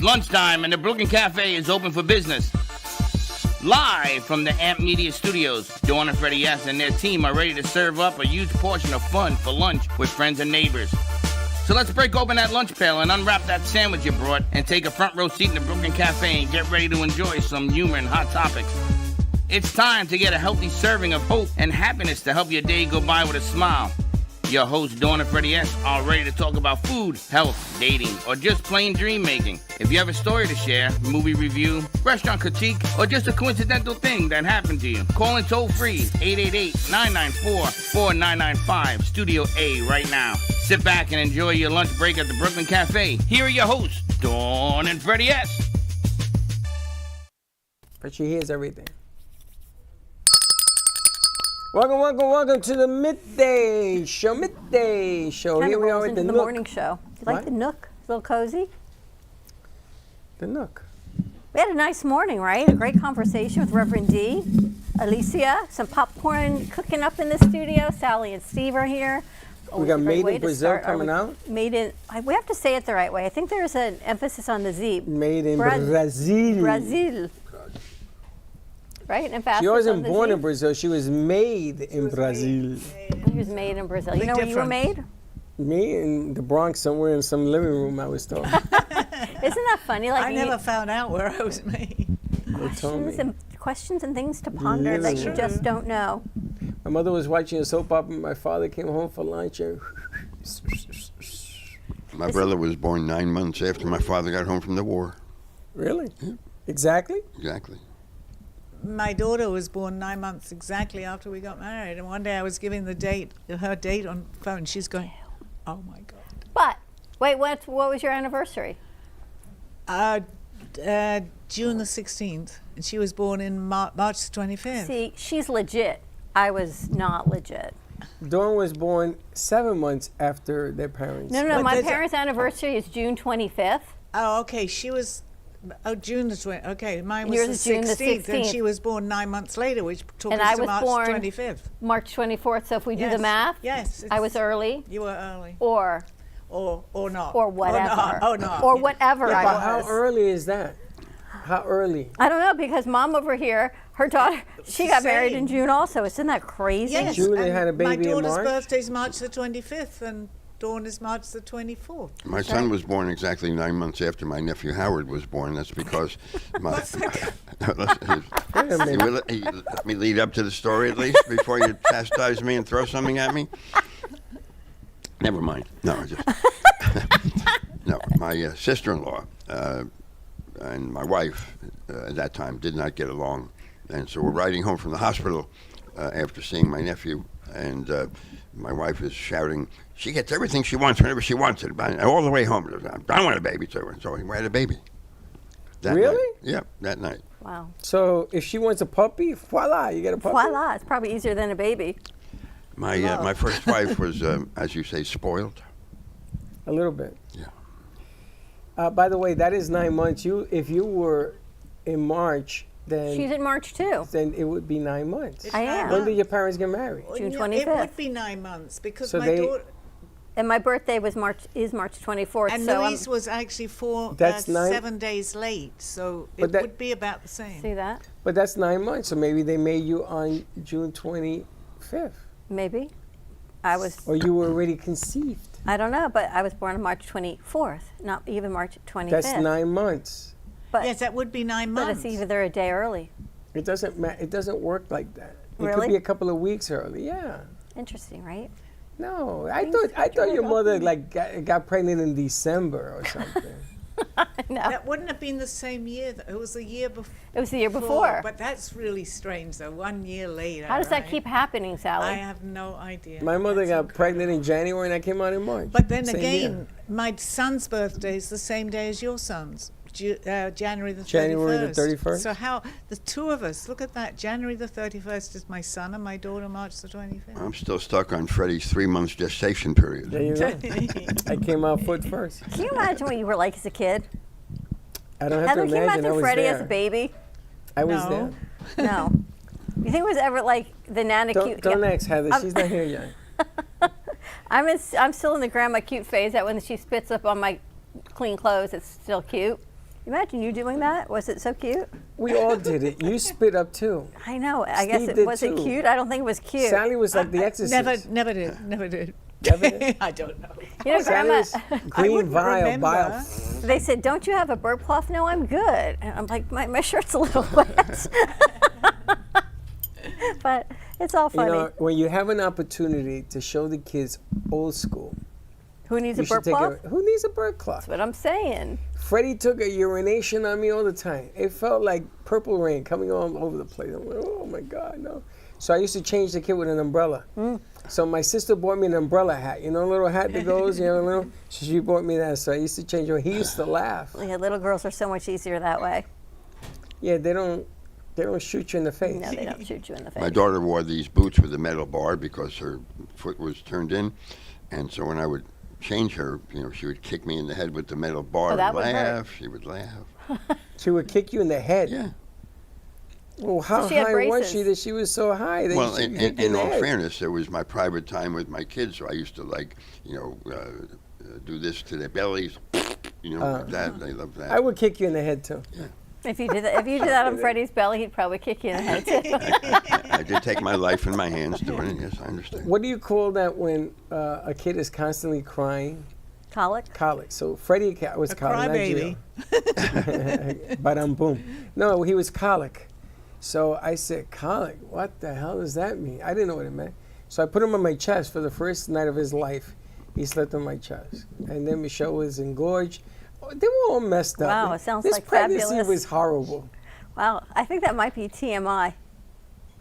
It's lunchtime and the Brooklyn Cafe is open for business. Live from the Amp Media Studios, Dawn and Freddie S. and their team are ready to serve up a huge portion of fun for lunch with friends and neighbors. So let's break open that lunch pail and unwrap that sandwich you brought and take a front row seat in the Brooklyn Cafe and get ready to enjoy some humor and hot topics. It's time to get a healthy serving of hope and happiness to help your day go by with a smile. Your hosts, Dawn and Freddie S., are ready to talk about food, health, dating, or just plain dream making. If you have a story to share, movie review, restaurant critique, or just a coincidental thing that happened to you, call in toll free 888-994-4995, Studio A right now. Sit back and enjoy your lunch break at the Brooklyn Cafe. Here are your hosts, Dawn and Freddie S. But she hears everything. Welcome to the Midday Show. Kind Here of we are rolls with into the the Nook. morning show. You like What? the Nook? It's a little cozy. The Nook. We had a nice morning, right? A great conversation with Reverend D, Alicia, some popcorn cooking up in the studio. Sally and Steve are here. We got Always a great Made way in to Brazil start. coming out. Made in, we have to say it the right way. I think there's an emphasis on the Z. Made in Brazil. Brazil. Right? An emphasis She on wasn't the born Z. in Brazil. She was made in Brazil. He was made in Brazil. You know where you were made? Me in the Bronx, somewhere in some living room, I was told. Isn't that funny? Like I never found out where I was made. They told me. questions and things to ponder that you just don't know. My mother was watching a soap opera. My father came home for lunch and My brother was born 9 months after my father got home from the war. Really? Yeah. Exactly? Exactly. My daughter was born 9 months exactly after we got married, and one day I was giving her date on the phone. She's going, "Oh my God!" But wait, what was your anniversary? June the 16th, and she was born in March the 25th. See, she's legit. I was not legit. Dawn was born 7 months after their parents. No, But my there's parents' anniversary is June 25th. Oh, okay. She was. June the 20th. Okay, mine was Yours the is June the 16th, and 16th. she was born 9 months later, which took And us I to was March born 25th. March 24th, so if we do the Yes. math, Yes, I was early. You were early, Or not, whatever. Oh no, Or whatever Yeah, I but was. how early is that? How early? I don't know, because Mom over here, her daughter, she got married in Same. June also. Isn't that crazy? Yes, June they and had a baby my in daughter's March? birthday's March the 25th, and Dawn is March the 24th. My son was born exactly 9 months after my nephew Howard was born. That's because my. Let me lead up to the story at least before you chastise me and throw something at me. Never mind. No, no. My sister-in-law and my wife at that time did not get along, and so we're riding home from the hospital after seeing my nephew, and my wife is shouting, "She gets everything she wants whenever she wants it." All the way home, I want a baby too, and so we had a baby. That Really? night. Yeah, that night. Wow. So if she wants a puppy, voila, you get a puppy. Voila. It's probably easier than a baby. My first wife was, as you say, spoiled. A little bit. Yeah. By the way, that is 9 months. If you were in March, then She's in March too. it would be 9 months. I am. When did your parents get married? June It 25th. would be 9 months because So my they- daughter And my birthday was March 24th. and so Louise was actually That's 7 days late, so But it that- would be about the same. see that? But that's 9 months, so maybe they made you on June 25th. Maybe. I was, Or you were already conceived. I don't know, but I was born on March 24th, not even March 25th. That's 9 months. But, Yes, that would be 9 but months. it's either a day early. It doesn't it doesn't work like that. It could Really? be a couple of weeks early. Yeah. Interesting, right? No, I thought your mother got pregnant in December or something. No, That wouldn't have been the same year. It was the year before. it was the year before. But that's really strange, though. 1 year later. How does that right? keep happening, Sally? I have no idea. My mother That's got incredible. pregnant in January and I came out in March. But then Same again, year. my son's birthday is the same day as your son's, January the 31st. January the 31st? So how, the two of us, look at that. January the 31st is my son and my daughter March the 25th. I'm still stuck on Freddie's 3 months gestation period. There you go. I came out foot first. Can you imagine what you were like as a kid? I don't have Heather, to can you imagine. I imagine was Freddie there. as a baby? I was No. there. No. You think it was ever like the Nana cute? Don't ask Heather. She's not here yet. I'm still in the grandma cute phase that when she spits up on my clean clothes, it's still cute. Imagine you doing that. Was it so cute? We all did it. You spit up too. I know. I guess Steve it did was it too. cute. I don't think it was cute. Sally was like the exorcist. Never did. Never did? I don't know. You know, Grandma. Sally's green wouldn't vial, remember. They said, "Don't you have a bird cloth?" No, I'm good. And I'm like, my shirt's a little wet. But it's all You funny. know, when you have an opportunity to show the kids old school, Who needs a you should bird take cloth? Who needs a bird cloth? That's what I'm saying. Freddie took a urination on me all the time. It felt like purple rain coming all over the place. I'm like, oh my God, no. So I used to change the kid with an umbrella. So my sister bought me an umbrella hat. You know, a little hat that goes, little. So she bought me that. So I used to change it. He used to laugh. Yeah, little girls are so much easier that way. Yeah, they don't shoot you in the face. No, they don't shoot you in the face. My daughter wore these boots with a metal bar because her foot was turned in, and so when I would change her, she would kick me in the head with the metal bar. Oh, that and would hurt. laugh. She would laugh. She would kick you in the head. Yeah. Well, how she had high was braces. she that she was so high? That Well, she in, could kick you in the all head? fairness, it was my private time with my kids, so I used to do this to their bellies. That they love that. I would kick you in the head too. If you did that on Freddie's belly, he'd probably kick you in the head too. I did take my life in my hands doing it. Yes, I understand. What do you call that when a kid is constantly crying? Colic. Colic. So Freddie was A colic. crybaby. But boom. No, he was colic. So I said, colic? What the hell does that mean? I didn't know what it meant. So I put him on my chest for the first night of his life. He slept on my chest. And then Michelle was engorged. They were all messed up. Wow, it sounds this like pregnancy fabulous. was horrible. Wow, I think that might be TMI.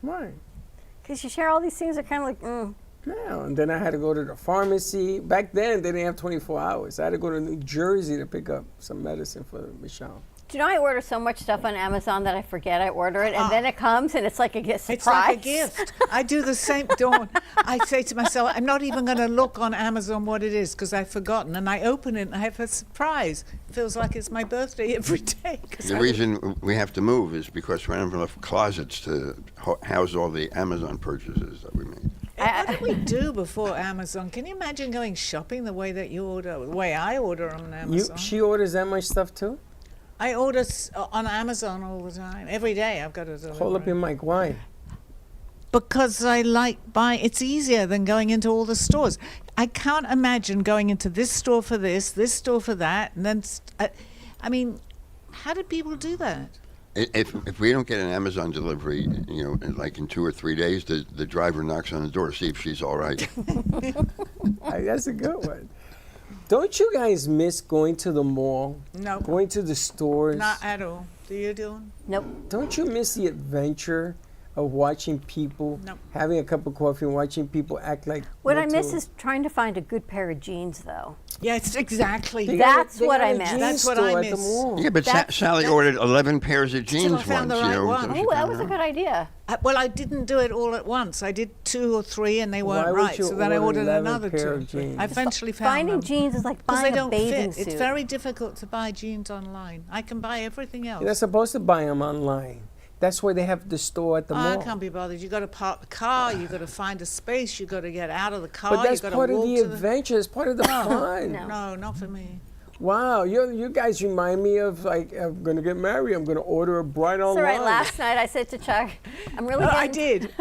Why? Because you share all these things that are kind of like, No, and then I had to go to the pharmacy. Back then, they didn't have 24 hours. I had to go to New Jersey to pick up some medicine for Michelle. Do you know I order so much stuff on Amazon that I forget I order it, and then it comes and it's like a gift surprise. It's like a gift. I do the same. I say to myself, I'm not even going to look on Amazon what it is because I've forgotten. And I open it and I have a surprise. It feels like it's my birthday every day. The reason we have to move is because we don't have enough closets to house all the Amazon purchases that we made. What did we do before Amazon? Can you imagine going shopping the way that you order, the way I order on Amazon? She orders that much stuff too? I order on Amazon all the time. Every day I've got to deliver. Hold up your mic. Why? Because I like buying. It's easier than going into all the stores. I can't imagine going into this store for this store for that, and then, I mean, how do people do that? If we don't get an Amazon delivery, like in 2 or 3 days, the driver knocks on the door to see if she's all right. That's a good one. Don't you guys miss going to the mall? No. Going to the stores? Not at all. Do you do? Nope. Don't you miss the adventure of watching people, No. having a cup of coffee and watching people act like... What I miss is trying to find a good pair of jeans, though. Yes, exactly. That's what I miss. That's what I miss. Yeah, but Sally ordered 11 pairs of jeans I once. found the right one. Oh, that was a good idea. Well, I didn't do it all at once. I did 2 or 3, and they weren't Why would right. you So then I order ordered 11 another pair 2. of jeans? I eventually found Finding them. jeans is like Because they buying a don't bathing fit. suit. It's very difficult to buy jeans online. I can buy everything else. You're not supposed to buy them online. That's why they have the store at the I mall. can't be bothered. You got to park the car. You got to find a space. You got to get out of the car. But that's you got part to of walk the to adventure. It's part of the fun. No, not for me. Wow, you guys remind me of like I'm gonna get married. I'm gonna order a bride online. That's all right. Last night I said to Chuck, I'm really I getting, did.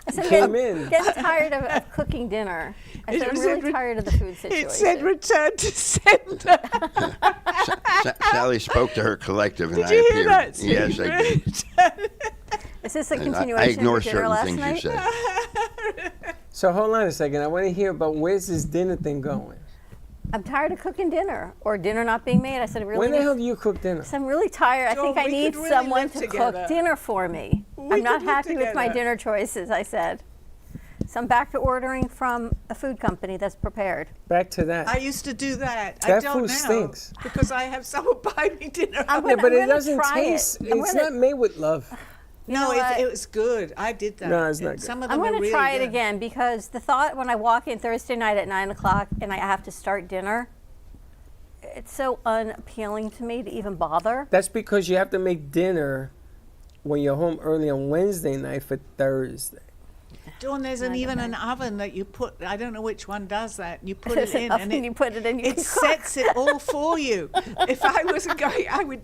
I said, Came in. getting tired of cooking dinner. I said, I'm really tired of the food situation. It said return to sender. Sally spoke to her collective, and Did I you appeared. hear that? Yes, I did. Is this a And continuation I of ignore your dinner certain last things night? you said. So hold on a second. I want to hear about where's this dinner thing going. I'm tired of cooking dinner or dinner not being made. I said, I really When the need- hell do you cook dinner? I'm really tired. I think Dawn, I we need could really someone live to together. cook dinner for me. We I'm not could live happy with my together. dinner choices, I said. So I'm back to ordering from a food company that's prepared. Back to that. I used to do that. I That don't food now stinks. because I have someone buy me dinner. I'm Yeah, gonna- but it I'm gonna doesn't try it. taste. I'm It's gonna- not made with love. No, know what? it was good. I did that. No, it's not good. Some of I'm them going are to really try it good. again because the thought when I walk in Thursday night at 9 o'clock and I have to start dinner, it's so unappealing to me to even bother. That's because you have to make dinner when you're home early on Wednesday night for Thursday. Dawn, there's even an oven that you put. I don't know which one does that. You put it in, and you put it in. You it sets it all for you. If I wasn't going, I would.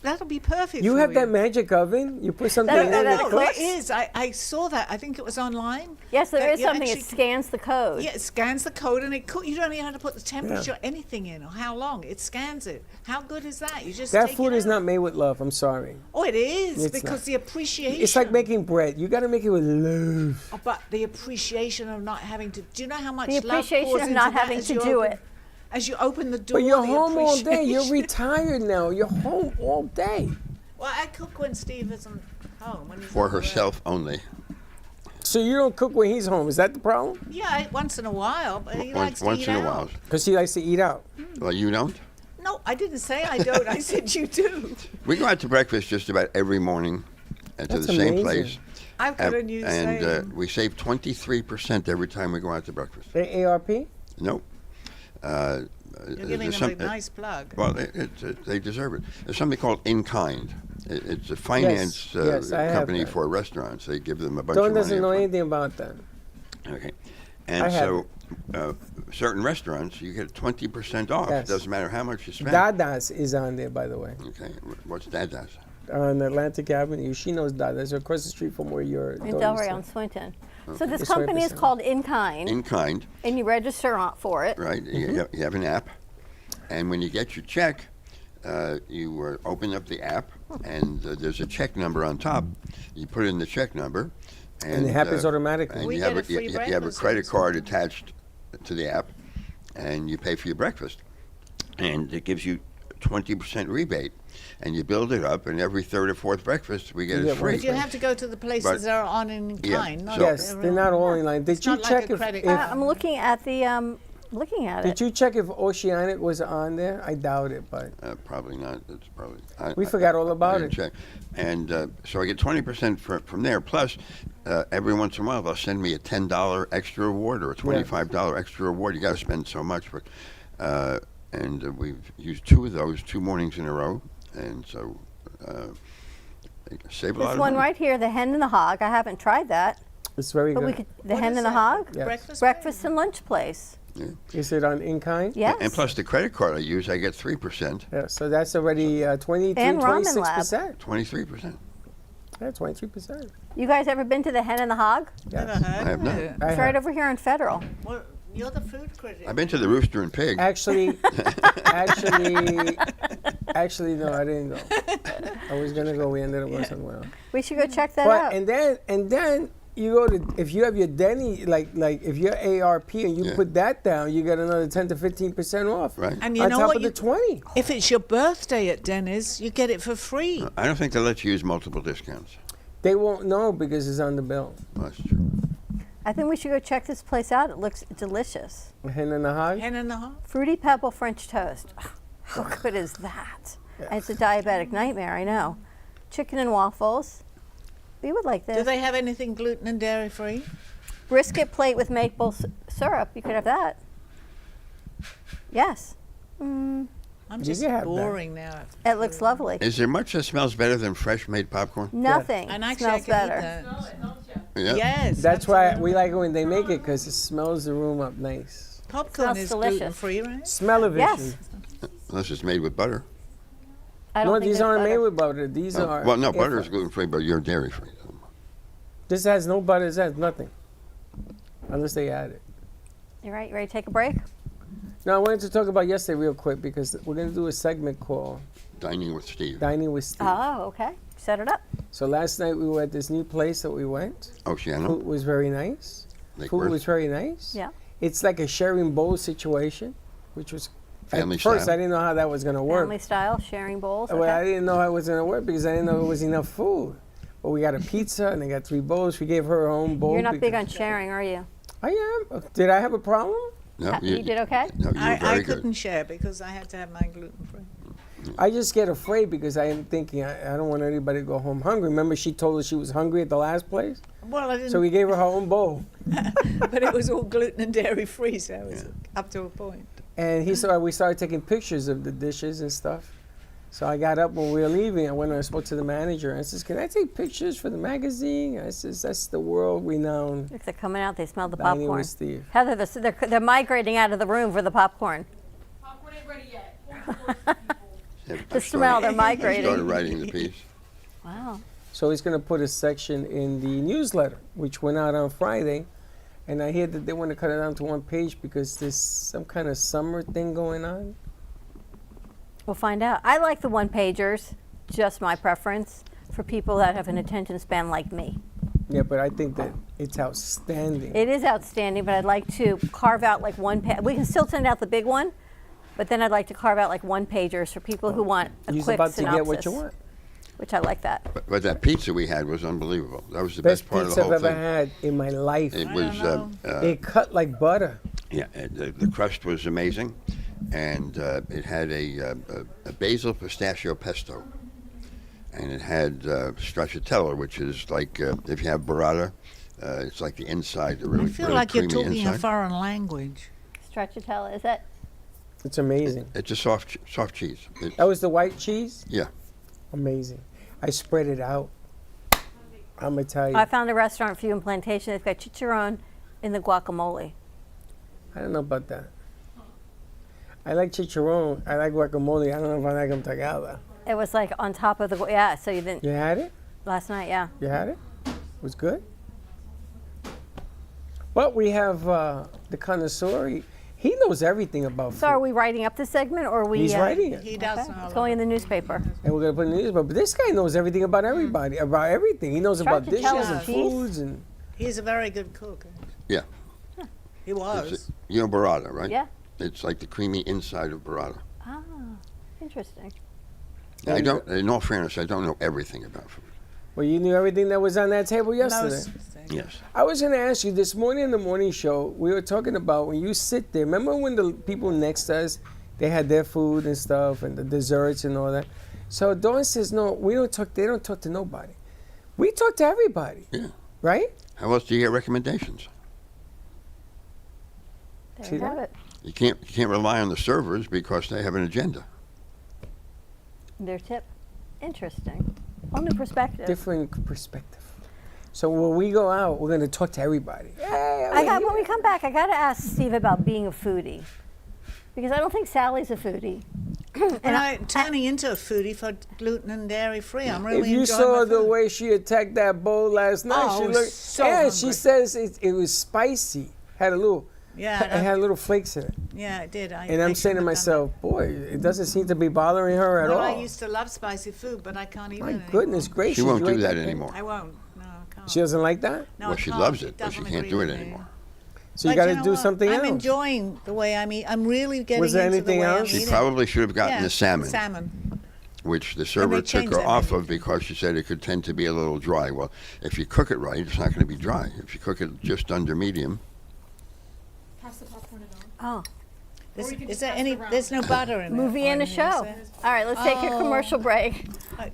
That'll be perfect. You for have that magic oven? You put something in that it. No, it there cooks? is. I saw that. I think it was online. Yes, there that is you something. It actually scans the code. Yeah, it scans the code and it you don't even have to put the temperature or anything in or how long. It scans it. How good is that? You just That take food it is out. not made with love. I'm sorry. Oh, it is It's because not. the appreciation. It's like making bread. You got to make it with love. Oh, but the appreciation of not having to. Do you know how much The love appreciation pours of into not that having as to you do open- it. As you open the door, But you're the home all day. You're appreciation. retired now. You're home all day. Well, I cook when Steve isn't home. When he's For on the road. herself only. So you don't cook when he's home. Is that the problem? Yeah, once in a while, but he likes to Once eat in a out. while. Because he likes to eat out. Well, you don't? No, I didn't say I don't. I said you do. We go out to breakfast just about every morning to That's the same amazing. place. I've got a new And saying. we save 23% every time we go out to breakfast. The ARP? Nope. You're giving there's them a some- nice plug. Well, they deserve it. There's something called In Kind. It's a finance yes, I have company that. for restaurants. They give them a bunch Dawn of money. doesn't know up front. anything about that. Okay. I And have so certain restaurants, you get 20% off. Yes. It doesn't matter how much you spend. Dadas is on there, by the way. Okay. What's Dadas? On Atlantic Avenue. She knows Dadas. They're across the street from where you're. In Delray on Swinton. So this It's company is 20%. called In Kind, In Kind, and you register for it. right? You have an app. And when you get your check, you open up the app, and there's a check number on top. You put in the check number. And it happens automatically. And We you get have a a, free you have a breakfast credit also. card attached to the app, and you pay for your breakfast. And it gives you 20% rebate. And you build it up, and every third or fourth breakfast we get You is get free. one. But you have to go to the places But- that are on in Yeah, kind. Not so- Yes, they're not all in line. Did It's you not like check a if, credit if card. I'm looking at the looking at did it. you check if Oceanic was on there? I doubt it, but Probably not. That's probably. We forgot all about I didn't it. Check. And so I get 20% from there. Plus, every once in a while they'll send me a $10 extra award or a $25 extra award. You got to spend so much, but and we've used two of those 2 mornings in a row, and so save a lot This of one money. right here, the hen and the hog. I haven't tried that, it's very but good. we could the What hen is and the that? hog. Yes. Breakfast And lunch place. Is it on in kind? Yes. And plus the credit card I use, I get 3%, Yeah, so that's already 23, And Ramen Lab. 26%. 23%. Yeah, 23%. You guys ever been to the hen and the hog? Never Yes. heard I have of not. it. I It's right have. over here on Federal. Well, you're the food critic. I've been to the Rooster and Pig. Actually, actually, no, I didn't go. I was gonna go. We ended up going somewhere else. We should go check that But out. and then you go to if you have your Denny like if you're ARP and you Yeah. put that down, you get another 10 to 15% off. Right. And you on know top what of you- the 20. If it's your birthday at Denny's, you get it for free. I don't think they let you use multiple discounts. They won't know because it's on the bill. That's true. I think we should go check this place out. It looks delicious. Hen and a hog. Hen and a half. Fruity Pebble French toast. How good is that? And it's a diabetic nightmare, I know. Chicken and waffles. We would like this. Do they have anything gluten and dairy free? Brisket plate with maple syrup. You could have that. Yes. I'm You just can have that. boring now. It looks lovely. Is there much that smells better than fresh made popcorn? Nothing And actually, I smells can better. eat that. Yeah. Yes. That's why we like it when they make it because it smells the room up nice. Popcorn Smells is delicious. gluten free, right? Smell-o-vision. Yes. Unless it's made with butter. I don't No, think these there's aren't made butter. with butter. These are. Well, no, if- butter is gluten free, but you're dairy free. This has no butter. This has nothing. Unless they add it. You right? You ready to take a break? Now, I wanted to talk about yesterday real quick because we're going to do a segment called Dining with Steve. Dining with Steve. Oh, okay. Set it up. So last night we were at this new place that we went. Oceano. Food was very nice. Lake Food Worth. was very nice. Yeah. It's like a sharing bowl situation, which was Family at first style. I didn't know how that was going to work. Family style, sharing bowls. Well, I Okay. didn't know how it was going to work because I didn't know it was enough food. But we got a pizza and they got 3 bowls. We gave her her own bowl. You're not big because- on sharing, are you? I am. Did I have a problem? No, You did okay? No, you were I very good. couldn't share because I had to have mine gluten free. I just get afraid because I am thinking I don't want anybody to go home hungry. Remember, she told us she was hungry at the last place, Well, I didn't, so we gave her her own bowl. but it was all gluten and dairy free, so it was up to a point. And we started taking pictures of the dishes and stuff. So I got up when we were leaving. I went and I spoke to the manager. And I says, "Can I take pictures for the magazine?" I says, "That's the world-renowned Look, they're coming out. They smell the Dining popcorn. with Steve." Heather, they're migrating out of the room for the popcorn. Popcorn ain't ready yet. The smell, they're migrating. I started writing the piece. Wow. So he's going to put a section in the newsletter, which went out on Friday. And I hear that they want to cut it down to one page because there's some kind of summer thing going on. We'll find out. I like the one-pagers, just my preference, for people that have an attention span like me. Yeah, but I think that it's outstanding. It is outstanding, but I'd like to carve out like one page. We can still send out the big one, but then I'd like to carve out like one-pagers for people who want a You're quick about to synopsis. get what you want. Which I like that. But that pizza we had was unbelievable. That was the Best best part of pizza the I've whole ever thing. had in my life. It was, It cut like butter. yeah, and the crust was amazing, and it had a basil pistachio pesto, and it had stracciatella, which is like if you have burrata, it's like the inside, the really, I feel really like you're creamy talking inside. a foreign language. Stracciatella, is that? It's amazing. It's a soft cheese. It's, That was the white cheese? yeah. Amazing. I spread it out. I'm going to tell you. I found a restaurant for you in Plantation. It's got chicharron in the guacamole. I don't know about that. I like chicharron. I like guacamole. I don't know if I like them together. It was like on top of the, yeah, so you didn't, You had it? last night, yeah. You had it? It was good? But we have the connoisseur. He knows everything about food. So are we writing up the segment or are we? He's writing it. He does Okay. know. It's going in the newspaper. And we're going to put it in the newspaper. But this guy knows everything about everybody, about everything. He knows about dishes Stracciatella and cheese. foods. And He's a very good cook. Yeah. He was. It's, you know burrata, right? Yeah. It's like the creamy inside of burrata. Ah, interesting. I don't, in all fairness, I don't know everything about food. well, you knew everything that was on that table yesterday. Most things. Yes. I was going to ask you this morning in the morning show, we were talking about when you sit there. Remember when the people next to us, they had their food and stuff and the desserts and all that? So Dawn says, no, we don't talk, they don't talk to nobody. We talk to everybody. Yeah. Right? How else do you get recommendations? There See you have that? it. You can't rely on the servers because they have an agenda. Their tip. Interesting. Whole new perspective. Different perspective. So when we go out, we're going to talk to everybody. Hey, When we come back, I got to ask Steve about being a foodie. Because I don't think Sally's a foodie. And I'm turning into a foodie for gluten and dairy free. I'm really if you enjoying saw my the food. way she attacked that bowl last night, Oh, she I was looked, so and hungry. she says it was spicy. Had a little, Yeah, it had little flakes in it. Yeah, it did. And I'm saying to myself, boy, it doesn't seem to be bothering her at well, all. I used to love spicy food, but I can't eat My it anymore. goodness gracious. She won't you do ate that thing? anymore. I won't. No, I can't. She doesn't like that? No, Well, I she can't. loves it, but she doesn't can't agree do it with me. anymore. So you But got to know do what? something I'm else. enjoying the way I'm eating. I'm really getting Was there into anything the way else? I'm She eating. probably should have gotten yeah, the salmon, Salmon. which the server took changed her that off menu. of because she said it could tend to be a little dry. Well, if you cook it right, it's not going to be dry. If you cook it just under medium, Pass the popcorn to Dawn. Oh, Is, you can is just there pass any? it around. There's no butter in it. movie or and a anything, show. is there? All right, let's take a commercial break.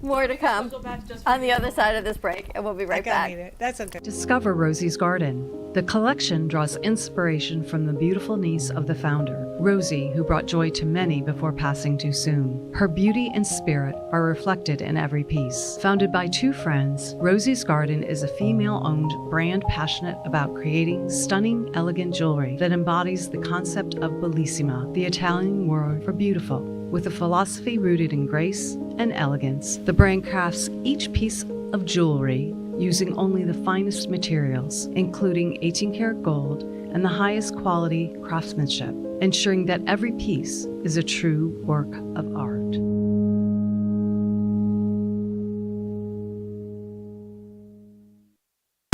More to come Go back just for on the other side of this break, and we'll be I right can't back. eat it. That's okay. Discover Rosie's Garden. The collection draws inspiration from the beautiful niece of the founder, Rosie, who brought joy to many before passing too soon. Her beauty and spirit are reflected in every piece. Founded by two friends, Rosie's Garden is a female-owned brand passionate about creating stunning, elegant jewelry that embodies the concept of bellissima, the Italian word for beautiful. With a philosophy rooted in grace and elegance, the brand crafts each piece of jewelry using only the finest materials, including 18-karat gold and the highest quality craftsmanship, ensuring that every piece is a true work of art.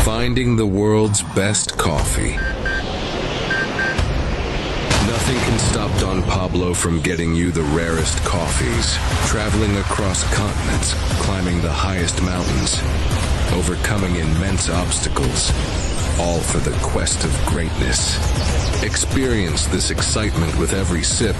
Finding the world's best coffee. Nothing can stop Don Pablo from getting you the rarest coffees. Traveling across continents, climbing the highest mountains, overcoming immense obstacles, all for the quest of greatness. Experience this excitement with every sip.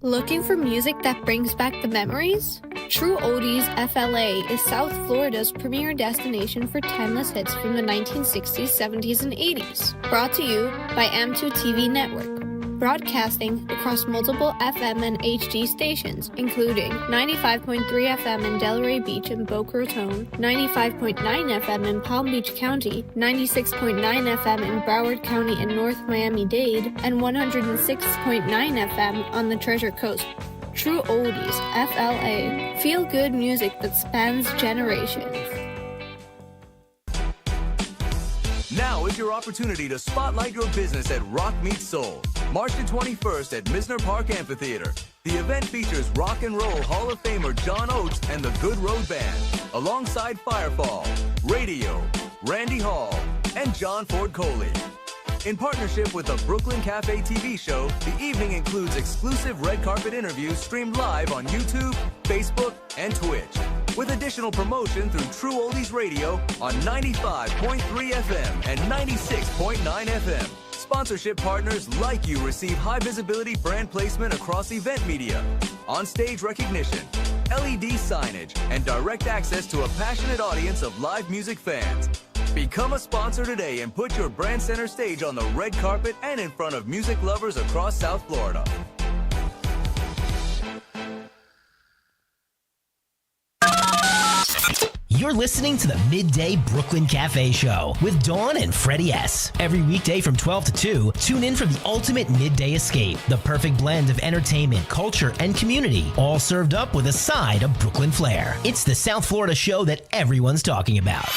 Looking for music that brings back the memories? True Oldies FLA is South Florida's premier destination for timeless hits from the 1960s, 70s, and 80s. Brought to you by M2 TV Network. broadcasting across multiple FM and HD stations, including 95.3 FM in Delray Beach and Boca Raton, 95.9 FM in Palm Beach County, 96.9 FM in Broward County and North Miami-Dade, and 106.9 FM on the Treasure Coast. True Oldies, FLA. Feel good music that spans generations. Now is your opportunity to spotlight your business at Rock Meets Soul, March the 21st at Misner Park Amphitheater. The event features Rock and Roll Hall of Famer John Oates and the Good Road Band, alongside Firefall, Radio, Randy Hall, and John Ford Coley. In partnership with the Brooklyn Cafe TV show, the evening includes exclusive red carpet interviews streamed live on YouTube, Facebook, and Twitch, with additional promotion through True Oldies Radio on 95.3 FM and 96.9 FM. Sponsorship partners like you receive high visibility brand placement across event media, on-stage recognition, LED signage, and direct access to a passionate audience of live music fans. Become a sponsor today and put your brand center stage on the red carpet and in front of music lovers across South Florida. You're listening to the Midday Brooklyn Cafe Show with Dawn and Freddie S. Every weekday from 12 to 2, tune in for the ultimate midday escape. The perfect blend of entertainment, culture, and community, all served up with a side of Brooklyn flair. It's the South Florida show that everyone's talking about.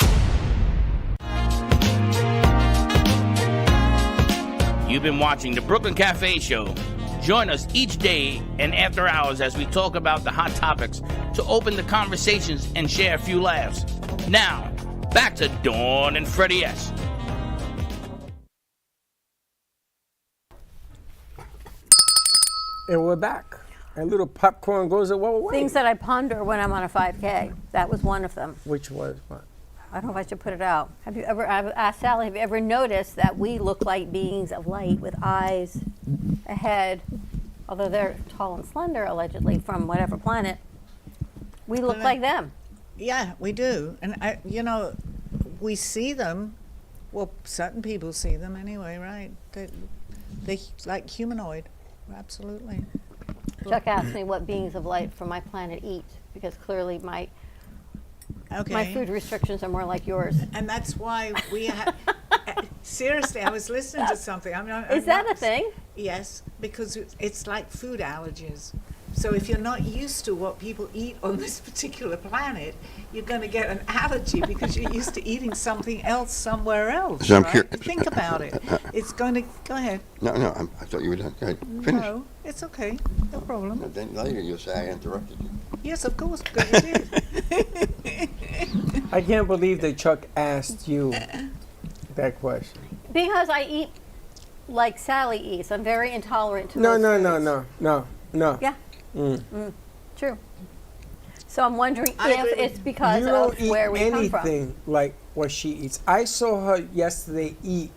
You've been watching the Brooklyn Cafe Show. Join us each day and after hours as we talk about the hot topics to open the conversations and share a few laughs. Now, back to Dawn and Freddie S. And we're back. And little popcorn goes a way. Things that I ponder when I'm on a 5K. That was one of them. Which was what? I don't know if I should put it out. Have you ever, I've asked Sally, have you ever noticed that we look like beings of light with eyes, a head, although they're tall and slender, allegedly, from whatever planet, we look like them. Yeah, we do. And, we see them. Well, certain people see them anyway, right? They're like humanoid. Absolutely. Chuck asked me what beings of light from my planet eat, because clearly my food restrictions are more like yours. And that's why we have... Seriously, I was listening to something. Is that a thing? Yes, because it's like food allergies. So if you're not used to what people eat on this particular planet, you're going to get an allergy because you're used to eating something else somewhere else. So right? Think about it. It's going to... Go ahead. No, I thought you were done. Go ahead. Finish. No, it's okay. No problem. And then later you'll say I interrupted you. Yes, of course, because you did. I can't believe that Chuck asked you that question. Because I eat like Sally eats. I'm very intolerant to No. Yeah. True. So I'm wondering if it's because of where we come from. You don't eat anything like what she eats. I saw her yesterday eat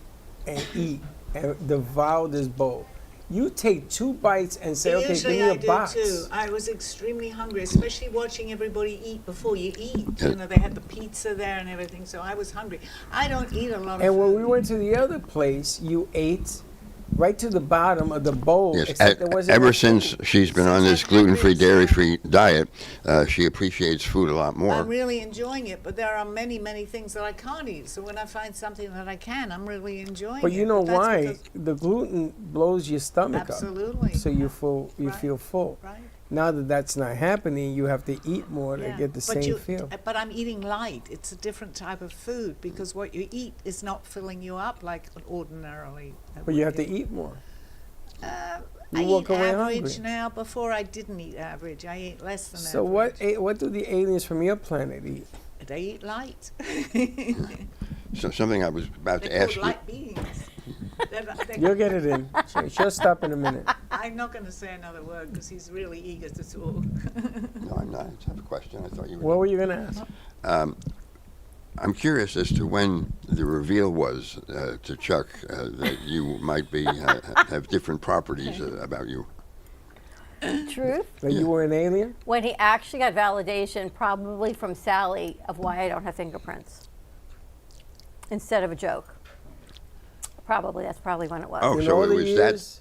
and devour this bowl. You take 2 bites and say, okay, give me a box. Usually I do too. I was extremely hungry, especially watching everybody eat before you eat. They had the pizza there and everything, so I was hungry. I don't eat a lot of food. And when we went to the other place, you ate right to the bottom of the bowl. Yes, ever since she's been on this gluten-free, dairy-free diet, she appreciates food a lot more. I'm really enjoying it, but there are many, many things that I can't eat. So when I find something that I can, I'm really enjoying it. But you know why? The gluten blows your stomach up. Absolutely. So you feel full. Right. Now that that's not happening, you have to eat more to get the same feel. But I'm eating light. It's a different type of food because what you eat is not filling you up like ordinarily. But you have to eat more. I walk eat away average hungry. now. Before I didn't eat average. I ate less than So average. what do the aliens from your planet eat? They eat light. So something I was about to They're ask called light beings. You'll get it in. She'll stop in a minute. I'm not going to say another word because he's really eager to talk. No, I'm not. I just have a question. I thought you were. What were you going to ask? I'm curious as to when the reveal was to Chuck that you might be have different properties about you. Truth? That you were an alien? When he actually got validation, probably from Sally, of why I don't have fingerprints. Instead of a joke. That's probably when it was. Oh, so it was that.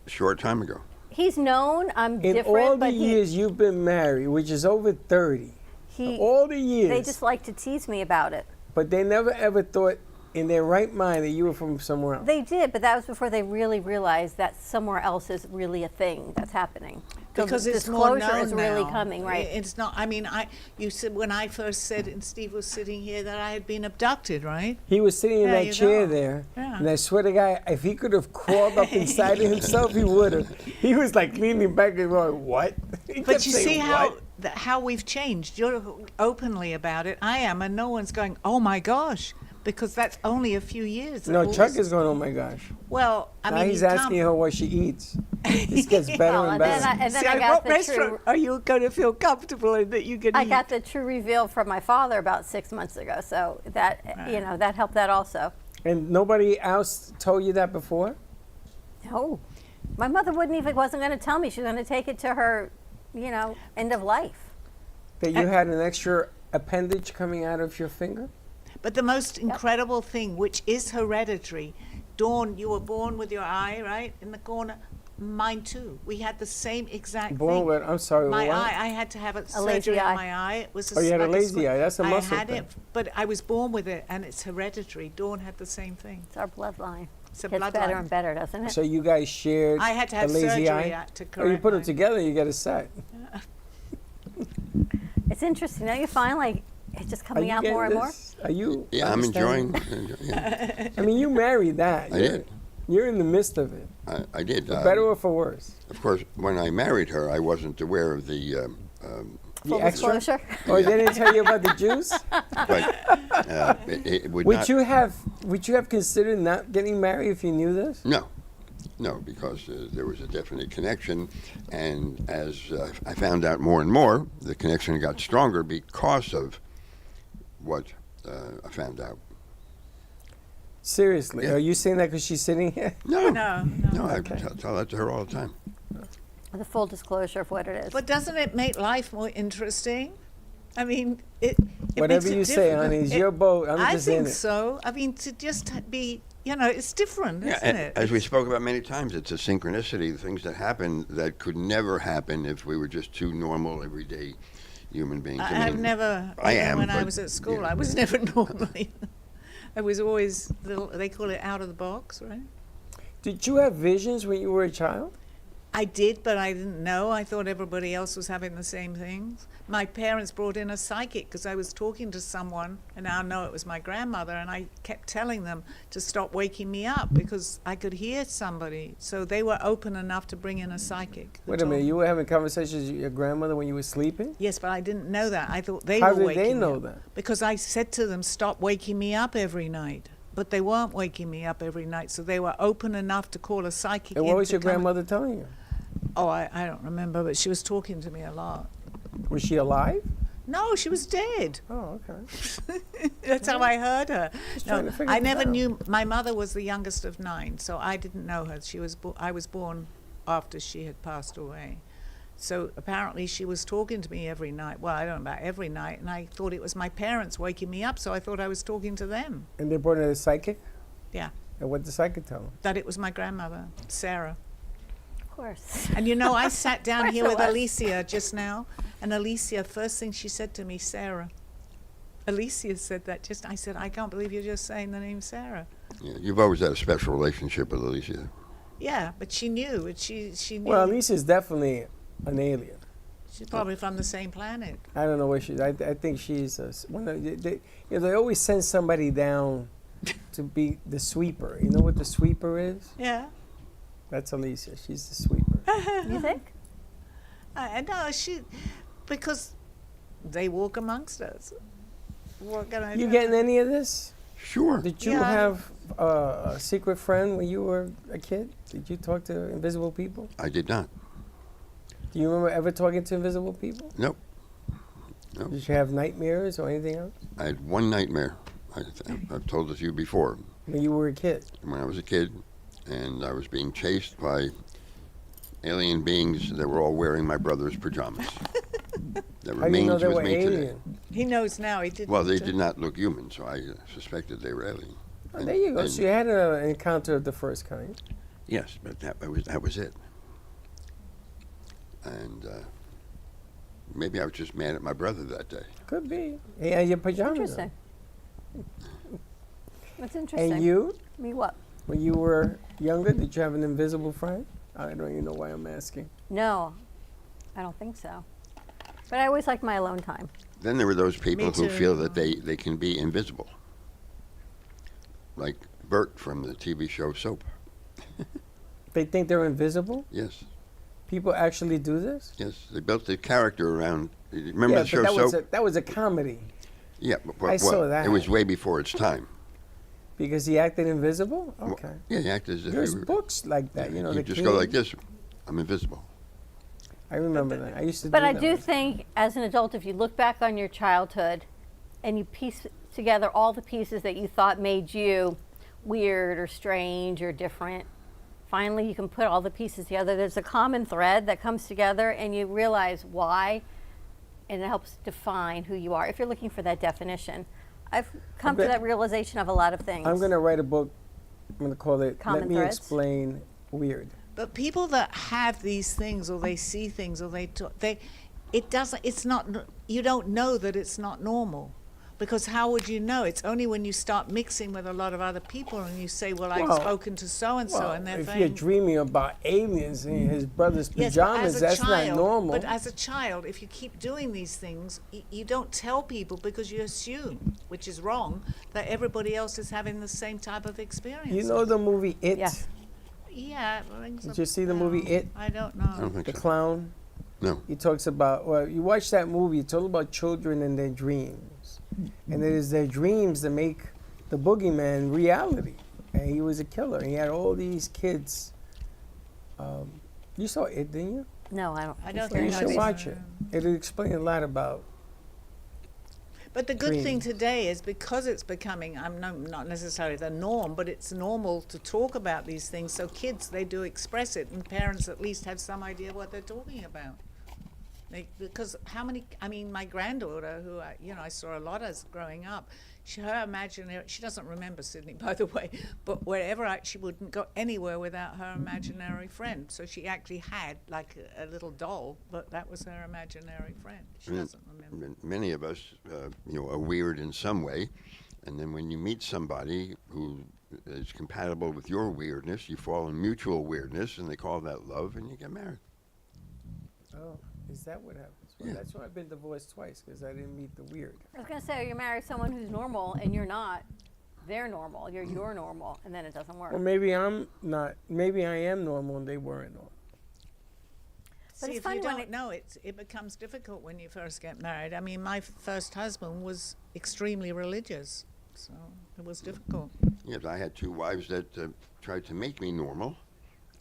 a short time ago. He's known I'm In different, all the but years you've been married, which is over 30, all the years, they just like to tease me about it. but they never ever thought in their right mind that you were from somewhere else. They did, but that was before they really realized that somewhere else is really a thing that's happening. So Because the it's more disclosure known is really now. coming, right? It's not. I mean, you said when I first said, and Steve was sitting here, that I had been abducted, right? He was sitting in There that you chair go. there, Yeah. and I swear to God, if he could have crawled up inside of himself, he would have. He was like leaning back and going, "What?" He But kept you saying, see "What?" how we've changed. You're openly about it. I am, and no one's going, "Oh my gosh," because that's only a few years. No, All Chuck this- is going, "Oh my gosh." Well, I Now mean, he's you asking can't- her what she eats. This gets better Well, and and then better. and then See, I got what the restaurant true. are you going to feel comfortable in that you can I eat? got the true reveal from my father about 6 months ago, so that that helped that also. And nobody else told you that before? No, my mother wasn't going to tell me. She was going to take it to her, end of life. That you had an extra appendage coming out of your finger? But the most incredible thing, which is hereditary, Dawn, you were born with your eye, right, in the corner. Mine too. We had the same exact Born thing. with, I'm sorry, My what? eye, I had to have a lazy surgery eye. on my eye. It was Oh, you had a like lazy square- eye. That's a muscle I had thing. it, but I was born with it, and it's hereditary. Dawn had the same thing. It's our bloodline. It's a Gets better bloodline. and better, doesn't it? So you guys shared I had to a have lazy surgery eye? to Oh, you correct put them mine. together, you get a set. It's interesting. Now you find like it's just Are coming you out getting more and more. this? Are you? Yeah, I'm understanding? enjoying. Yeah, I mean, you married that. I did. You're in the midst of it. I did. For better or for worse? Of course, when I married her, I wasn't aware of the. The Full extra? disclosure. Or they didn't tell you about the juice? But it would Would not. you have considered not getting married if you knew this? No, because there was a definite connection, and as I found out more and more, the connection got stronger because of what I found out. Seriously, Yeah. are you saying that because she's sitting here? No, No. I Okay. tell that to her all the time. The full disclosure of what it is. But doesn't it make life more interesting? I mean, it Whatever makes it you say, different. honey, it's your boat. I'm I just in think it. so. I mean, to just be, it's different, isn't it? As we spoke about many times, it's a synchronicity, things that happen that could never happen if we were just two normal, everyday human beings. I've never, I even am, when I but, was at school, yeah. I was never normally. I was always, they call it out of the box, right? Did you have visions when you were a child? I did, but I didn't know. I thought everybody else was having the same things. My parents brought in a psychic because I was talking to someone, and now I know it was my grandmother, and I kept telling them to stop waking me up because I could hear somebody. So they were open enough to bring in a psychic. Wait a minute, you were having conversations with your grandmother when you were sleeping? Yes, but I didn't know that. I thought they How were did waking they me know up. that? Because I said to them, stop waking me up every night. But they weren't waking me up every night, so they were open enough to call a psychic And in what was to your come and- grandmother telling you? Oh, I don't remember, but she was talking to me a lot. Was she alive? No, she was dead. Oh, okay. That's how I heard her. trying No, to figure I this never out. knew. My mother was the youngest of 9, so I didn't know her. She was. I was born after she had passed away. So apparently she was talking to me every night. Well, I don't know about every night, and I thought it was my parents waking me up, so I thought I was talking to them. And they brought in a psychic? Yeah, And what did the psychic tell them? that it was my grandmother, Sarah. Of course. And I sat down course here it with was. Alicia just now, and Alicia, first thing she said to me, Sarah. Alicia said that I said, I can't believe you're just saying the name Sarah. Yeah, you've always had a special relationship with Alicia. Yeah, but she knew. She knew. Well, Alicia's definitely an alien. She's probably from the same planet. I don't know what she. I think she's they always send somebody down to be the sweeper. You know what the sweeper is? Yeah. That's Alicia. She's the sweeper. You think? No, because they walk amongst us. What can I You do? getting any of this? Sure. Did you Yeah. have a secret friend when you were a kid? Did you talk to invisible people? I did not. Do you remember ever talking to invisible people? Nope. Did you have nightmares or anything else I had one nightmare. I've told it to you before. when you were a kid? When I was a kid, and I was being chased by alien beings that were all wearing my brother's pajamas. That How do you know remains they with were me today. alien? He knows now. He didn't. Well, they did not look human, so I suspected they were alien. Oh, there you go. And So you had an encounter of the first kind. Yes, but that was it. And maybe I was just mad at my brother that day. Could be. He had your pajamas Interesting. on. That's interesting. And you, Me what? when you were younger, did you have an invisible friend? I don't even know why I'm asking. No, I don't think so. But I always liked my alone time. Then there were those people Me who too. feel that they can be invisible. Like Bert from the TV show Soap. They think they're invisible? Yes, People actually do this? yes. They built the character around. Remember Yeah, the show but Soap? that was a comedy Yeah, but I saw that. It was way before its time. because he acted invisible? Well, Okay. Yeah, he acted as if There's he were, books like that, you know. you the just go like King. this. I'm invisible. I remember that. I used to But do I that. do think, as an adult, if you look back on your childhood and you piece together all the pieces that you thought made you weird or strange or different, finally you can put all the pieces together. There's a common thread that comes together and you realize why, and it helps define who you are if you're looking for that definition. I've come to bet- that realization of a lot of things. I'm going to write a book. I'm going to call it Common Let Me Threads? Explain Weird. But people that have these things, or they see things, or it doesn't. It's not. You don't know that it's not normal, because how would you know? It's only when you start mixing with a lot of other people and you say, "Well, I've Well, spoken to so and so," Well, and they're if you're saying, dreaming about aliens in his brother's Yes, but pajamas, as a that's child, not normal. But as a child, if you keep doing these things, you don't tell people because you assume, which is wrong, that everybody else is having the same type of experience. You know the movie It? Yes. Yeah. it rings Did a you see the movie bell. It? I don't I don't know. think The so. clown? No. He talks about, well, you watch that movie, it's all about children and their dreams. And it is their dreams that make the boogeyman reality. And he was a killer. He had all these kids. You saw It, didn't you? No, I don't. I don't You think should I've watch seen it. It'll explain a lot about. But the good thing dreams. today is because it's becoming, not necessarily the norm, but it's normal to talk about these things. So kids, they do express it, and parents at least have some idea what they're talking about. Because my granddaughter, who I saw a lot as growing up, her imaginary, she doesn't remember Sydney, by the way, but she wouldn't go anywhere without her imaginary friend. So she actually had like a little doll, but that was her imaginary friend. She doesn't remember. Many of us, are weird in some way, and then when you meet somebody who is compatible with your weirdness, you fall in mutual weirdness, and they call that love, and you get married. Oh, is that what happens? Well, Yeah. that's why I've been divorced twice, because I didn't meet the weird. I was going to say, you marry someone who's normal and you're not. They're normal. You're normal, and then it doesn't work. Or maybe I'm not. Maybe I am normal and they weren't normal. But See, it's if funny you when don't know, it becomes difficult when you first get married. I mean, my first husband was extremely religious, so it was difficult. Yes, I had two wives that tried to make me normal,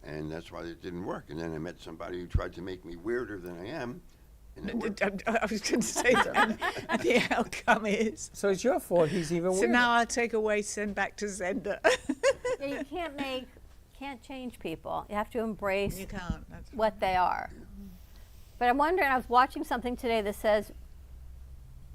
and that's why it didn't work. And then I met somebody who tried to make me weirder than I am, and it worked. I was going to say that the outcome is. So it's your fault he's even So weirder. now I'll take away, send back to sender. Yeah, you can't change people. You have to embrace You can't. That's what they are. But I'm wondering, I was watching something today that says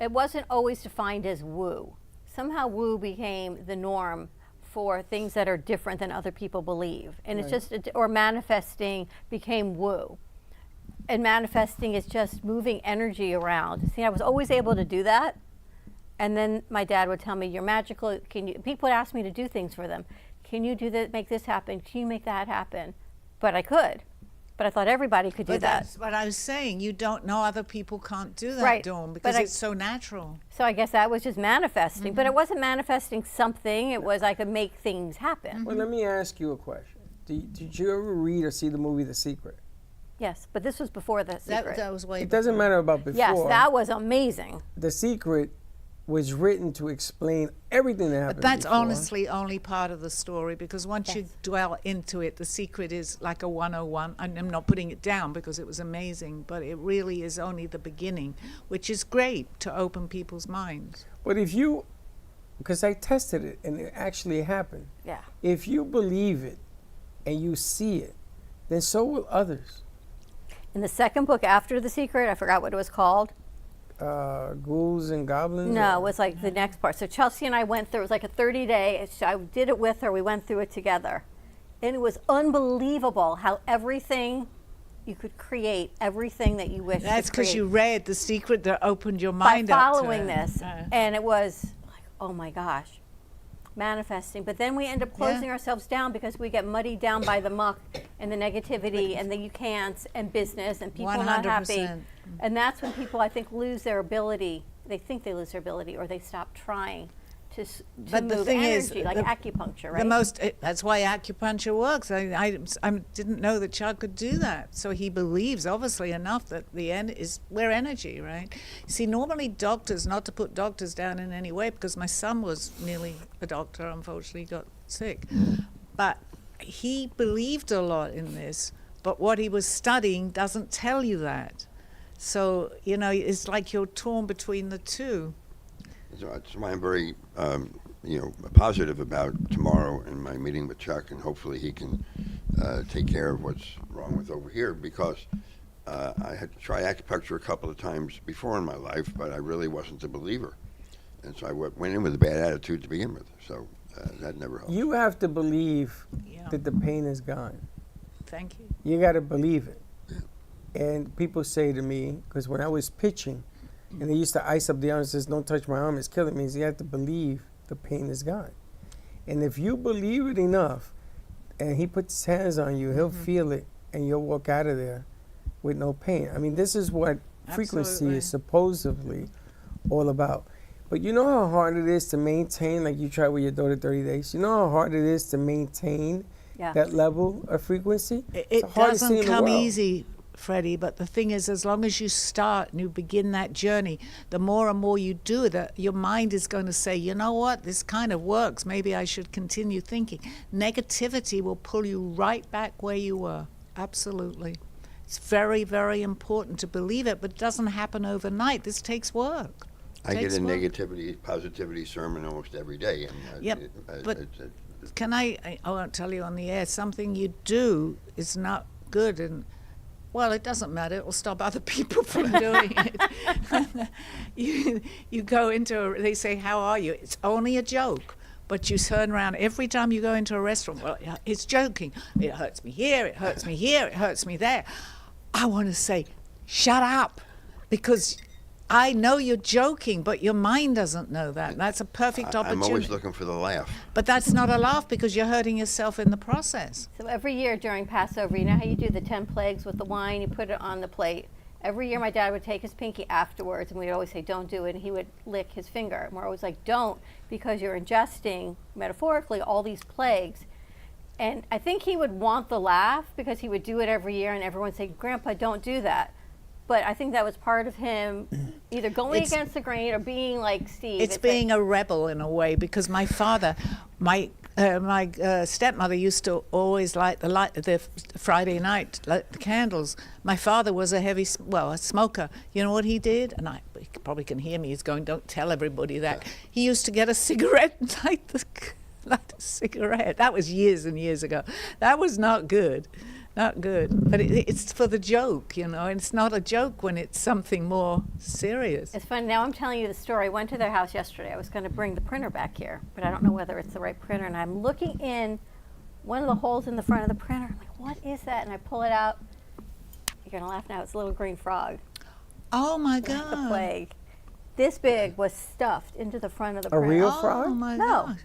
it wasn't always defined as woo. Somehow woo became the norm for things that are different than other people believe. And it's just, or manifesting became woo. And manifesting is just moving energy around. See, I was always able to do that. And then my dad would tell me, "You're magical. People would ask me to do things for them. Can you do that? Make this happen? Can you make that happen?" But I could. But I thought everybody could do But that. that's what I was saying. You don't know other people can't do that, Right, Dawn, but because I- it's so natural. So I guess that was just manifesting. But it wasn't manifesting something. It was I could make things happen. Well, let me ask you a question. Did you ever read or see the movie The Secret? Yes, but this was before The Secret. That was way It doesn't matter about before. Yes, that was amazing. The Secret was written to explain everything that happened But that's before. honestly only part of the story, because once you dwell into it, The Secret is like a 101. And I'm not putting it down because it was amazing, but it really is only the beginning, which is great to open people's minds. But if you, because I tested it and it actually happened. Yeah. If you believe it and you see it, then so will others. In the second book after The Secret, I forgot what it was called. Ghouls and goblins. No, or- it was like the next part. So Chelsea and I went through, it was like a 30-day, I did it with her, we went through it together. And it was unbelievable how everything you could create, everything that you wish. That's because you read The Secret that opened your by mind up to following it. this, and it was like, oh my gosh, manifesting. But then we end up closing ourselves down because we get muddied down by the muck and the negativity and the you can'ts and business and people not happy. 100%. And that's when people, I think, lose their ability. They think they lose their ability, or they stop trying to But move the thing energy, is, like acupuncture, right? That's why acupuncture works. I didn't know that Chuck could do that. So he believes, obviously enough, that the end is we're energy, right? See, normally doctors, not to put doctors down in any way, because my son was nearly a doctor, unfortunately got sick. But he believed a lot in this, but what he was studying doesn't tell you that. So, you know, it's like you're torn between the two. So that's why I'm very, positive about tomorrow and my meeting with Chuck, and hopefully he can take care of what's wrong with over here, because I had to try acupuncture a couple of times before in my life, but I really wasn't a believer. And so I went in with a bad attitude to begin with, so that never helped. You have to believe that the pain is gone. Thank you. You got to believe it. And people say to me, because when I was pitching, and they used to ice up the arm and says, don't touch my arm, it's killing me. So you have to believe the pain is gone. And if you believe it enough, and he puts his hands on you, he'll feel it, and you'll walk out of there with no pain. I mean, this is what frequency is supposedly all about. But you know how hard it is to maintain, like you tried with your daughter 30 days? You know how hard it is to maintain that level of frequency? It doesn't come easy, Freddie, but the thing is, as long as you start and you begin that journey, the more and more you do that, your mind is going to say, you know what, this kind of works, maybe I should continue thinking. Negativity will pull you right back where you were. Absolutely. It's very, very important to believe it, but it doesn't happen overnight. This takes work. I get a negativity, positivity sermon almost every day. And, but can I won't tell you on the air, something you do is not good, and well, it doesn't matter. It will stop other people from doing it. You go into, they say, how are you? It's only a joke. But you turn around every time you go into a restaurant, well, it's joking. It hurts me here, it hurts me here, it hurts me there. I want to say, shut up, because I know you're joking, but your mind doesn't know that. That's a perfect opportunity. I'm always looking for the laugh. But that's not a laugh, because you're hurting yourself in the process. So every year during Passover, you know how you do the 10 plagues with the wine, you put it on the plate. Every year my dad would take his pinky afterwards, and we'd always say, don't do it, and he would lick his finger. And we're always like, don't, because you're ingesting, metaphorically, all these plagues. And I think he would want the laugh, because he would do it every year, and everyone would say, Grandpa, don't do that. But I think that was part of him either going against the grain or being like Steve. It's being a rebel in a way, because my father, my stepmother used to always light the Friday night light the candles. My father was a smoker. You know what he did? And he probably can hear me. He's going, don't tell everybody that. He used to get a cigarette and light a cigarette. That was years and years ago. That was not good. Not good, but it's for the joke, you know, and it's not a joke when it's something more serious. It's funny, now I'm telling you the story. I went to their house yesterday. I was going to bring the printer back here, but I don't know whether it's the right printer, and I'm looking in one of the holes in the front of the printer. I'm like, what is that? And I pull it out. You're going to laugh now. It's a little green frog. Oh, my God. The plague. This big was stuffed into the front of the printer. A real frog? Oh, my God.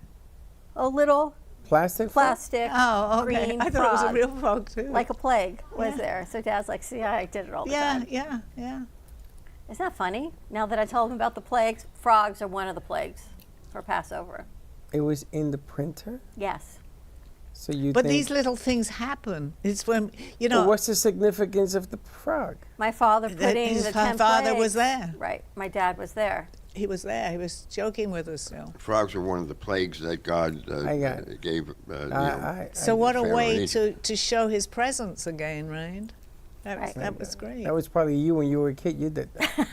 A little plastic oh, okay. green I thought frog, it was a real frog too. like a plague was there. So Dad's like, see, I did it all the time. Yeah. Isn't that funny? Now that I told him about the plagues, frogs are one of the plagues for Passover. It was in the printer? Yes. So you But think, these little things happen. It's when, you know. But what's the significance of the frog? My father putting his the 10 father plagues. was there. Right. My dad was there. He was there. He was joking with us still. Frogs are one of the plagues that God gave. So what a Pharaoh way and Egypt. to show his presence again, right? That was great. That was probably you when you were a kid. You did that.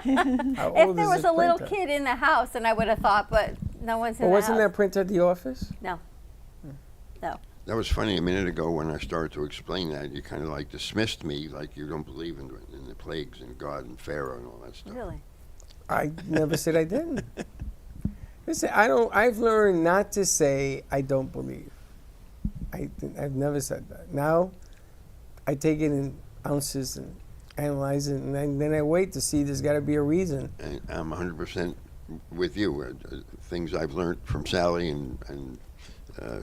If there was a little kid in the house, then I would have thought, but no one's in the house. Wasn't that printer at the office? No. No. That was funny. A minute ago when I started to explain that, you kind of like dismissed me, like you don't believe in the plagues and God and Pharaoh and all that stuff. Really? I never said I didn't. Listen, I've learned not to say I don't believe. I I've never said that. Now, I take it in ounces and analyze it, and then I wait to see there's got to be a reason. And I'm 100% with you. Things I've learned from Sally and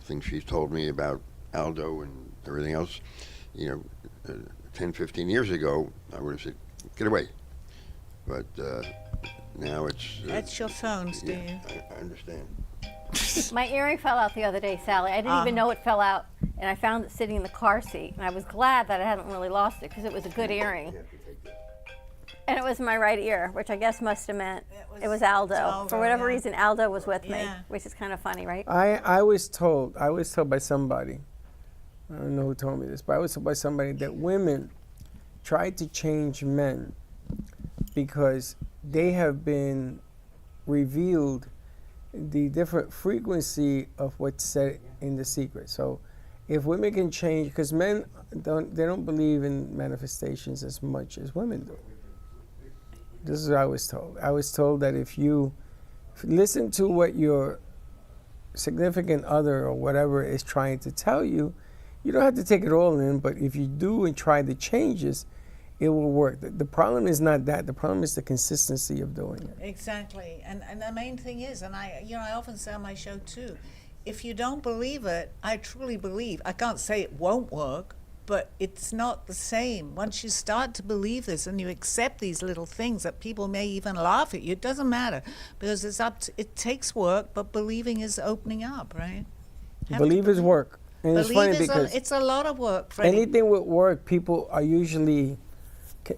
things she's told me about Aldo and everything else, 10, 15 years ago, I would have said, get away. But now it's... That's your phone, Steve. Yeah, I understand. My earring fell out the other day, Sally. I didn't even know it fell out, and I found it sitting in the car seat. And I was glad that I hadn't really lost it because it was a good earring. And it was in my right ear, which I guess must have meant it was Aldo. For whatever reason, Aldo was with me, which is kind of funny, right? I was told by somebody, I don't know who told me this, but I was told by somebody that women try to change men because they have been revealed the different frequency of what's said in The Secret. So if women can change, because men don't believe in manifestations as much as women do. This is what I was told. I was told that if you listen to what your significant other or whatever is trying to tell you, you don't have to take it all in, but if you do and try the changes, it will work. The problem is not that. The problem is the consistency of doing it. Exactly. And the main thing is, and I often say on my show too, if you don't believe it, I truly believe, I can't say it won't work, but it's not the same. Once you start to believe this and you accept these little things that people may even laugh at you, it doesn't matter because it takes work, but believing is opening up, right? Believe is work. And it's funny because it's a lot of work, Freddie. anything with work, people are usually,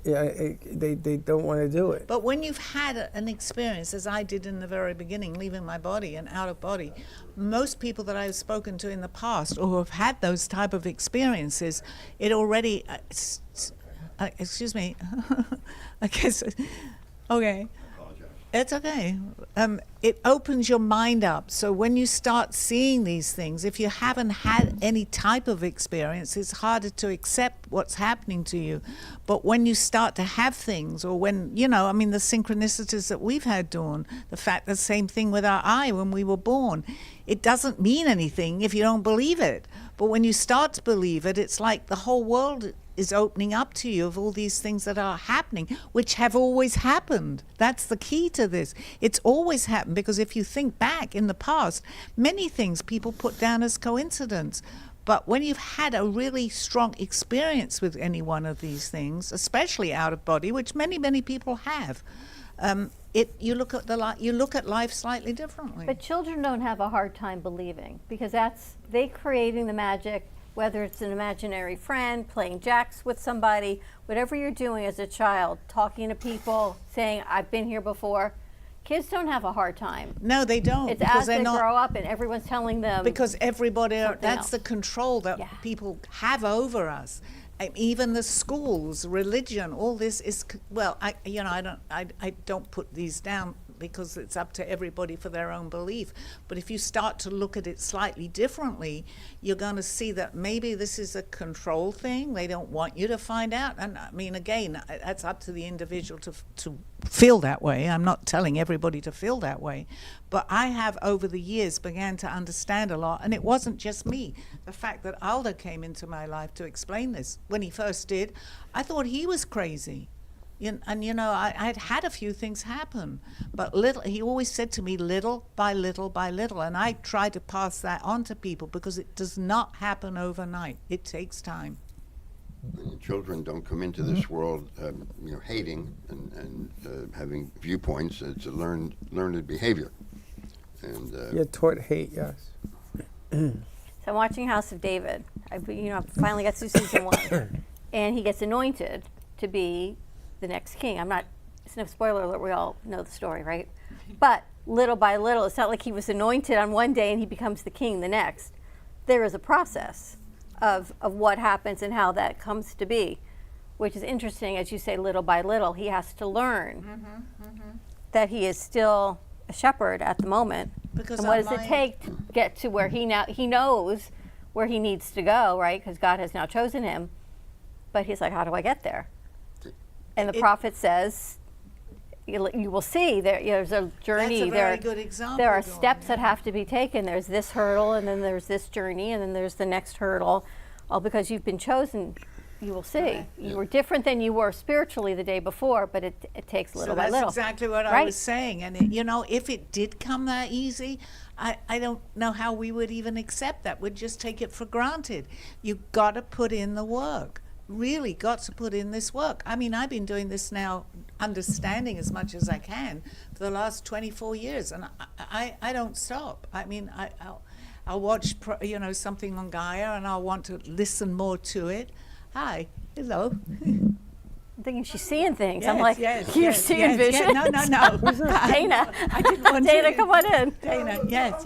they don't want to do it. But when you've had an experience, as I did in the very beginning, leaving my body and out of body, most people that I've spoken to in the past or who have had those type of experiences, it already, excuse me, I guess, okay. It's okay. It opens your mind up. So when you start seeing these things, if you haven't had any type of experience, it's harder to accept what's happening to you. But when you start to have things, or when, the synchronicities that we've had, Dawn, the same thing with our eye when we were born, it doesn't mean anything if you don't believe it. But when you start to believe it, it's like the whole world is opening up to you of all these things that are happening, which have always happened. That's the key to this. It's always happened, because if you think back in the past, many things people put down as coincidence. But when you've had a really strong experience with any one of these things, especially out of body, which many, many people have, you look at life slightly differently. But children don't have a hard time believing because they creating the magic. Whether it's an imaginary friend, playing jacks with somebody, whatever you're doing as a child, talking to people, saying, I've been here before, kids don't have a hard time. No, they don't. It's as they grow up and everyone's telling them. Because everybody, that's else. The control that people have over us. Even the schools, religion, all this is, well, I don't put these down because it's up to everybody for their own belief. But if you start to look at it slightly differently, you're going to see that maybe this is a control thing. They don't want you to find out. And I mean, again, that's up to the individual to feel that way. I'm not telling everybody to feel that way. But I have, over the years, began to understand a lot. And it wasn't just me. The fact that Aldo came into my life to explain this, when he first did, I thought he was crazy. I'd had a few things happen, but he always said to me, little by little by little, and I try to pass that on to people because it does not happen overnight. It takes time. And children don't come into this world, hating and having viewpoints. It's a learned behavior. And you're taught hate, yes. So I'm watching House of David. I finally got through season 1, and he gets anointed to be the next king. It's no spoiler alert, we all know the story, right? But little by little, it's not like he was anointed on one day and he becomes the king the next. There is a process of what happens and how that comes to be, which is interesting. As you say, little by little, he has to learn that he is still a shepherd at the moment. Because and what does it take to get to where he knows where he needs to go, right? Because God has now chosen him. But he's like, how do I get there? And the prophet says, you will see there's a journey. That's a very good example, There are Dawn, steps that have to be taken. There's this hurdle, and then there's this journey, and then there's the next hurdle. All because you've been chosen. You will see. You were different than you were spiritually the day before, but it takes little by little. That's exactly what I was saying. And if it did come that easy, I don't know how we would even accept that. We'd just take it for granted. You've got to put in the work. Really got to put in this work. I mean, I've been doing this now, understanding as much as I can for the last 24 years, and I don't stop. I mean, I'll watch something on Gaia, and I'll want to listen more to it. Hi, hello. I'm thinking she's seeing things. Yes, I'm like, you're seeing visions? No. Dana. I didn't want Dana, to. come on in. Dana, yes.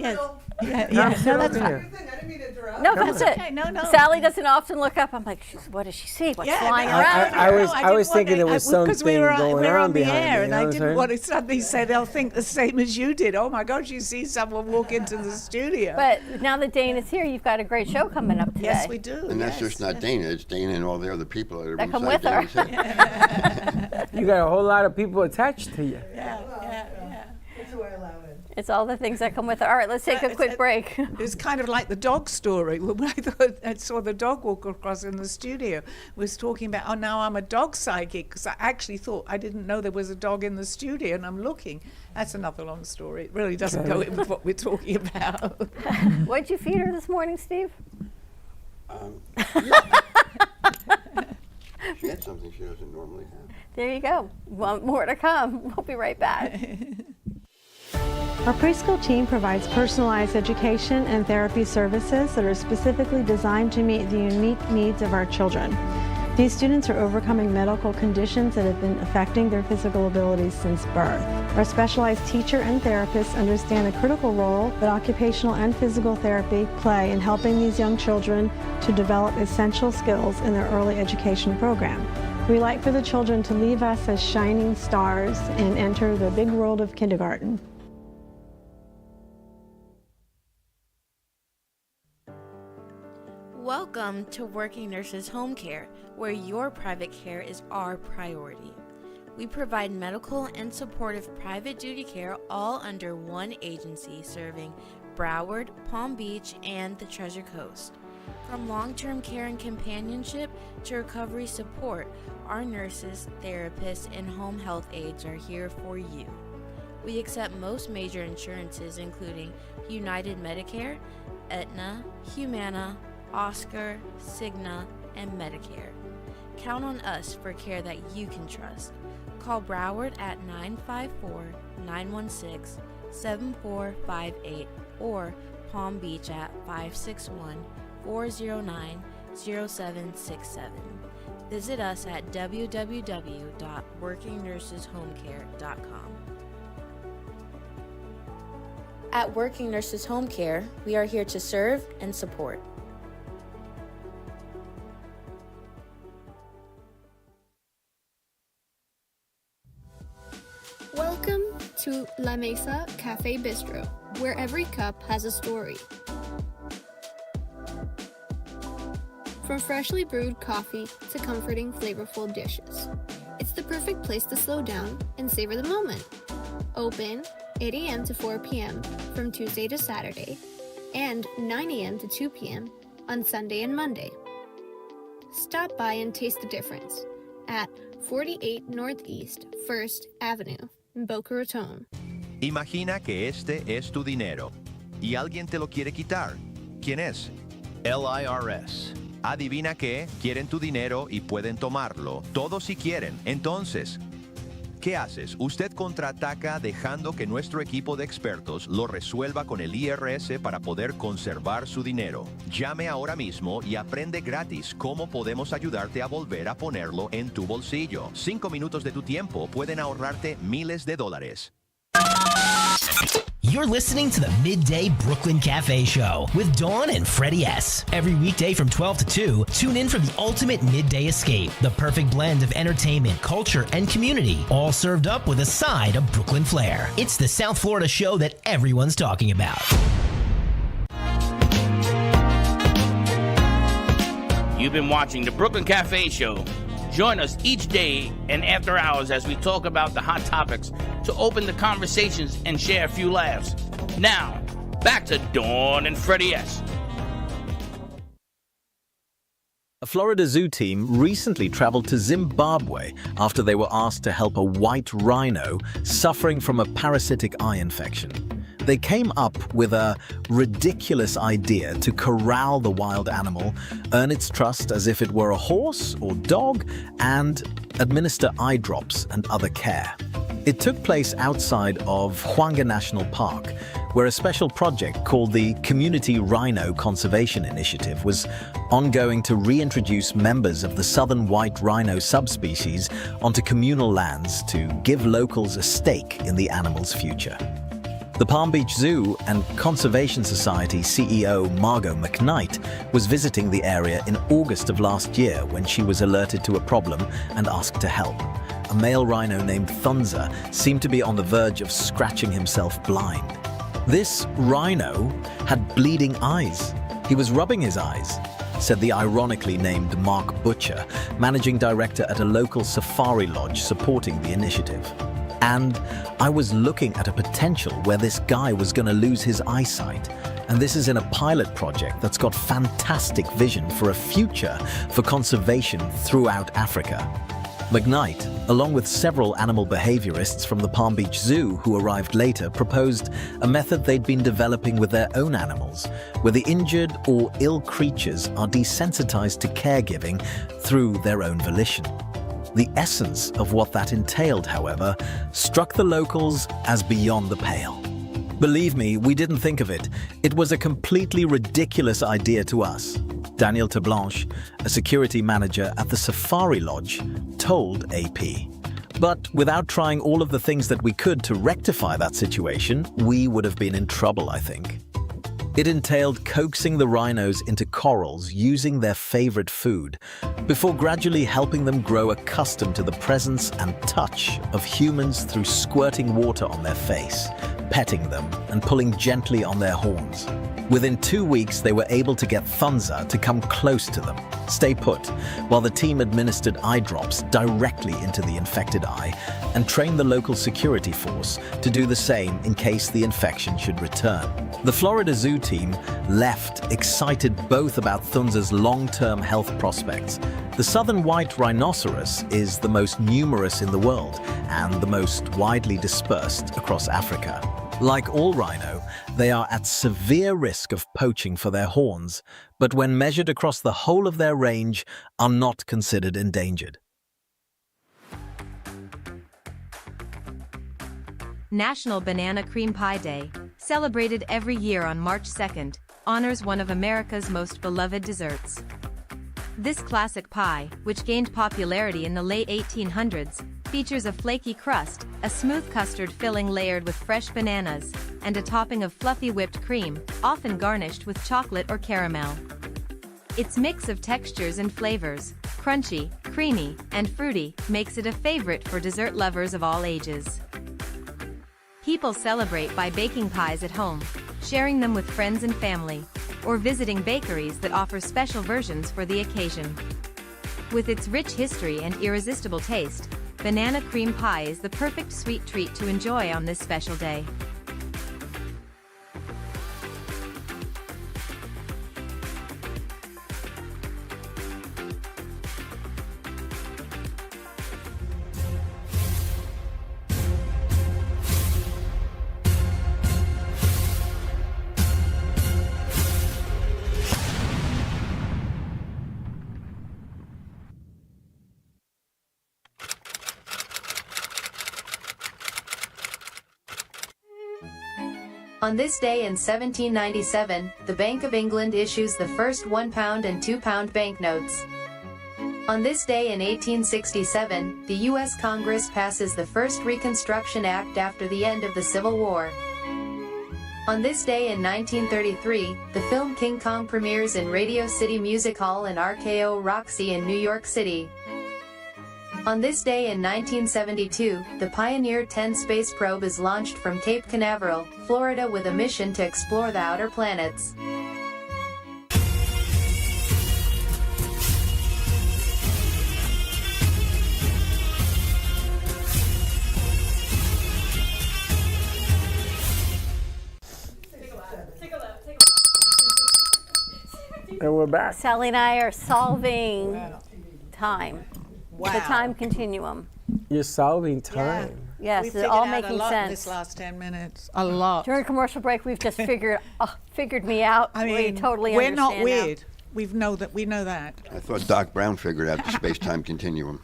Yeah. No, that's fine. fine. I didn't mean to interrupt. No, that's it. Okay, no. Sally doesn't often look up. I'm like, what does she see? What's flying around? I was thinking there was something because we were going on on the behind air, me, and I didn't want to suddenly say they'll think the same as you did. Oh my God, you see someone walk into the studio. But now that Dana's here, you've got a great show coming up today. Yes, we do. And that's just not Dana. It's Dana and all the other people that are That come inside with her. Dana's head. You got a whole lot of people attached to you. Yeah. That's who I allow in. It's all the things that come with it. All right, let's take a quick break. It's kind of like the dog story. When I saw the dog walk across in the studio, was talking about, now I'm a dog psychic, because I actually thought, I didn't know there was a dog in the studio, and I'm looking. That's another long story. It really doesn't go in with what we're talking about. What'd you feed her this morning, Steve? She had something she doesn't normally have. There you go. Well, more to come. We'll be right back. Our preschool team provides personalized education and therapy services that are specifically designed to meet the unique needs of our children. These students are overcoming medical conditions that have been affecting their physical abilities since birth. Our specialized teacher and therapists understand the critical role that occupational and physical therapy play in helping these young children to develop essential skills in their early education program. We like for the children to leave us as shining stars and enter the big world of kindergarten. Welcome to Working Nurses Home Care, where your private care is our priority. We provide medical and supportive private duty care all under one agency serving Broward, Palm Beach, and the Treasure Coast. From long-term care and companionship to recovery support, our nurses, therapists, and home health aides are here for you. We accept most major insurances including United Medicare, Aetna, Humana, Oscar, Cigna, and Medicare. Count on us for care that you can trust. Call Broward at 954-916-7458 or Palm Beach at 561-409-0767. Visit us at www.workingnurseshomecare.com. At Working Nurses Home Care, we are here to serve and support. Welcome to La Mesa Cafe Bistro, where every cup has a story. From freshly brewed coffee to comforting, flavorful dishes, it's the perfect place to slow down and savor the moment. Open 8 a.m. to 4 p.m. from Tuesday to Saturday, and 9 a.m. to 2 p.m. on Sunday and Monday. Stop by and taste the difference at 48 Northeast 1st Avenue in Boca Raton. Imagina que este es tu dinero y alguien te lo quiere quitar. ¿Quién es? El IRS. Adivina qué, quieren tu dinero y pueden tomarlo. Todos si quieren. Entonces, ¿qué haces? Usted contraataca dejando que nuestro equipo de expertos lo resuelva con el IRS para poder conservar su dinero. Llame ahora mismo y aprende gratis cómo podemos ayudarte a volver a ponerlo en tu bolsillo. 5 minutos de tu tiempo pueden ahorrarte miles de dólares. You're listening to the Midday Brooklyn Cafe Show with Dawn and Freddie S. Every weekday from 12 to 2, tune in for the ultimate midday escape. The perfect blend of entertainment, culture, and community, all served up with a side of Brooklyn flair. It's the South Florida show that everyone's talking about. You've been watching the Brooklyn Cafe Show. Join us each day and after hours as we talk about the hot topics to open the conversations and share a few laughs. Now, back to Dawn and Freddie S. A Florida zoo team recently traveled to Zimbabwe after they were asked to help a white rhino suffering from a parasitic eye infection. They came up with a ridiculous idea to corral the wild animal, earn its trust as if it were a horse or dog, and administer eye drops and other care. It took place outside of Hwanga National Park, where a special project called the Community Rhino Conservation Initiative was ongoing to reintroduce members of the southern white rhino subspecies onto communal lands to give locals a stake in the animal's future. The Palm Beach Zoo and Conservation Society CEO Margot McKnight was visiting the area in August of last year when she was alerted to a problem and asked to help. A male rhino named Thunza seemed to be on the verge of scratching himself blind. This rhino had bleeding eyes. He was rubbing his eyes, said the ironically named Mark Butcher, managing director at a local safari lodge supporting the initiative. And I was looking at a potential where this guy was going to lose his eyesight. And this is in a pilot project that's got fantastic vision for a future for conservation throughout Africa. McKnight, along with several animal behaviorists from the Palm Beach Zoo who arrived later, proposed a method they'd been developing with their own animals, where the injured or ill creatures are desensitized to caregiving through their own volition. The essence of what that entailed, however, struck the locals as beyond the pale. Believe me, we didn't think of it. It was a completely ridiculous idea to us. Daniel Tablanche, a security manager at the Safari Lodge, told AP. But without trying all of the things that we could to rectify that situation, we would have been in trouble, I think. It entailed coaxing the rhinos into corrals using their favorite food, before gradually helping them grow accustomed to the presence and touch of humans through squirting water on their face, petting them, and pulling gently on their horns. Within 2 weeks, they were able to get Thunza to come close to them, stay put, while the team administered eye drops directly into the infected eye and trained the local security force to do the same in case the infection should return. The Florida Zoo team left excited both about Thunza's long-term health prospects. The southern white rhinoceros is the most numerous in the world and the most widely dispersed across Africa. Like all rhino, they are at severe risk of poaching for their horns, but when measured across the whole of their range, are not considered endangered. National Banana Cream Pie Day, celebrated every year on March 2nd, honors one of America's most beloved desserts. This classic pie, which gained popularity in the late 1800s, features a flaky crust, a smooth custard filling layered with fresh bananas, and a topping of fluffy whipped cream, often garnished with chocolate or caramel. Its mix of textures and flavors, crunchy, creamy, and fruity, makes it a favorite for dessert lovers of all ages. People celebrate by baking pies at home, sharing them with friends and family, or visiting bakeries that offer special versions for the occasion. With its rich history and irresistible taste, banana cream pie is the perfect sweet treat to enjoy on this special day. On this day in 1797, the Bank of England issues the first £1 and £2 banknotes. On this day in 1867, the U.S. Congress passes the first Reconstruction Act after the end of the Civil War. On this day in 1933, the film King Kong premieres in Radio City Music Hall and RKO Roxy in New York City. On this day in 1972, the Pioneer 10 space probe is launched from Cape Canaveral, Florida, with a mission to explore the outer planets. we're back. Sally and I are solving time. Wow. The time continuum. You're solving time. Yes, we it's figured all out making a lot in sense. this last 10 minutes. A lot. During commercial break, we've just figured me out. I mean, we totally we're understand not now. weird. We know that. I thought Doc Brown figured out the space-time continuum.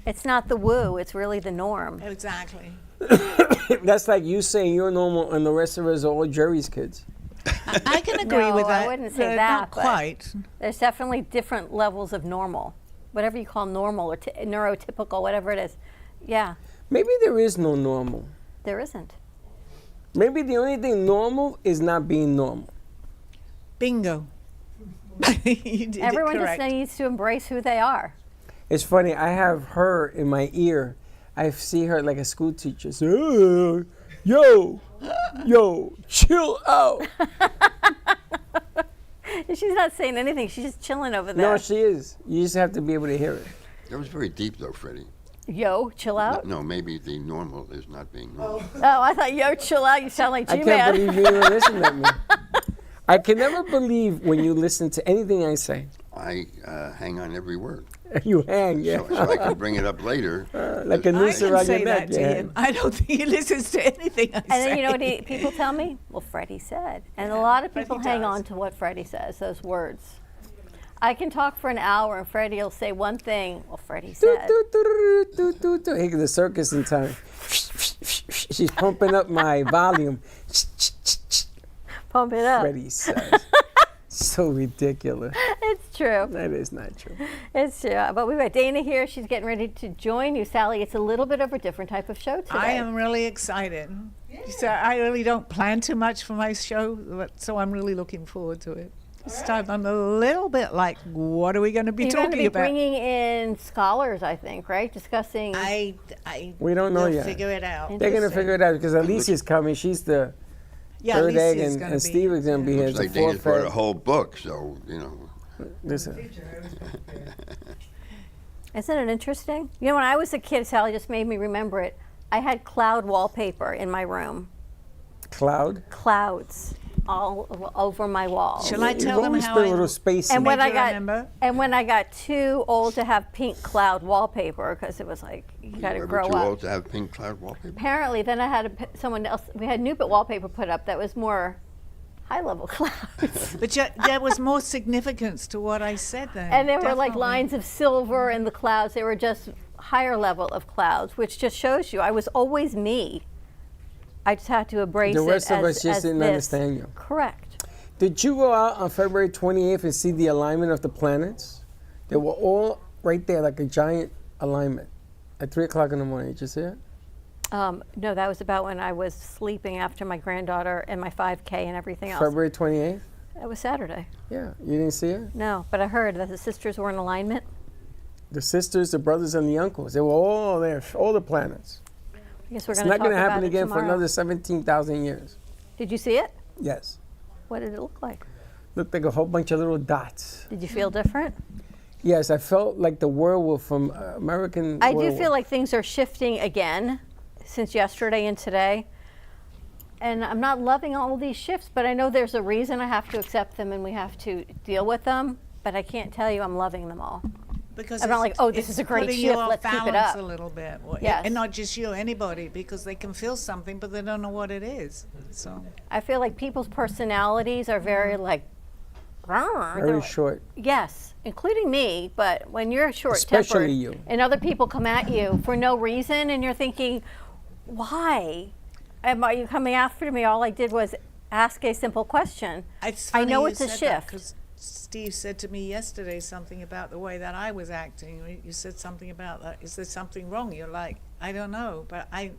It's not the woo, it's really the norm. Exactly. That's like you saying you're normal and the rest of us are all Jerry's kids. I can agree No, with that. I wouldn't say that. Not but quite. There's definitely different levels of normal. Whatever you call normal or neurotypical, whatever it is. Yeah, Maybe there is no normal. there isn't. Maybe the only thing normal is not being normal. Bingo. You did Everyone it just correct. needs to embrace who they are. It's funny, I have her in my ear. I see her like a school teacher. So, yo, chill out. She's not saying anything. She's just chilling over there. No, she is. You just have to be able to hear it. That was very deep, though, Freddie. Yo, chill out. No, maybe the normal is not being normal. Oh, I thought, yo, chill out. You sound like I G-Man. can't believe you even listen to me. I can never believe when you listen to anything I say. I hang on every word. You hang, yeah. So I can bring it up later. Like a I noose can around say your neck. that to yeah. him. I don't think he listens to anything I say. And then you know what people tell me? Well, Freddie said. And a lot of people Freddie hang does. on to what Freddie says, those words. I can talk for an hour and Freddie will say one thing. Well, Freddie said. Hey, the circus in time. She's pumping up my volume. Pump it up. Freddie says. So ridiculous. It's true. That is not true. It's true. But we've got Dana here. She's getting ready to join you. Sally, it's a little bit of a different type of show today. I am really excited. So I really don't plan too much for my show, so I'm really looking forward to it. This time I'm a little bit like, what are we going to be You're talking going to be about? bringing in scholars, I think, right? Discussing. We don't know we'll yet. figure it out. They're going to figure it out because Alicia's coming. She's the third egg, and Steve is going to be here. Looks the like Dana's fourth brought egg. a whole book, so, you know. Listen. Isn't it interesting? You know, when I was a kid, Sally just made me remember it. I had cloud wallpaper in my room. Cloud? Clouds all over my walls. Shall I tell them how a little space and in when it. when I got too old to have pink cloud wallpaper, because it was like you got to You grow were too up. old to have pink cloud wallpaper? Apparently, then I had someone else. We had Newbit wallpaper put up that was more high-level clouds. But there was more significance to what I said then. And there were like Definitely. lines of silver in the clouds. They were just higher level of clouds, which just shows you I was always me. I just had to embrace The it rest of as- us just as didn't this. understand you. Correct. Did you go out on February 28th and see the alignment of the planets? They were all right there, like a giant alignment at 3 o'clock in the morning. Did you see it? No, that was about when I was sleeping after my granddaughter and my 5K and everything else. February 28th? That was Saturday. Yeah. You didn't see it? No, but I heard that the sisters were in alignment. The sisters, the brothers, and the uncles. They were all there, all the planets. I guess we're It's going to not talk going to about happen it again for tomorrow. another 17,000 years. Did you see it? Yes. What did it look like? Looked like a whole bunch of little dots. Did you feel different? Yes, I felt like the werewolf from American I do Werewolf. feel like things are shifting again since yesterday and today. And I'm not loving all these shifts, but I know there's a reason. I have to accept them and we have to deal with them. But I can't tell you I'm loving them all. Because I'm not like, oh, this it's is a great putting shift, you off let's keep it balance up. a little bit. Yes. And not just you, anybody, because they can feel something, but they don't know what it is. So I feel like people's personalities are very like, Very short. Yes, including me, but when you're short-tempered Especially you. and other people come at you for no reason and you're thinking, why? Are you coming after me? All I did was ask a simple question. it's I funny know you it's a said that, shift. 'cause Steve said to me yesterday something about the way that I was acting. You said something about that. Is there something wrong? You're like, I don't know, but do you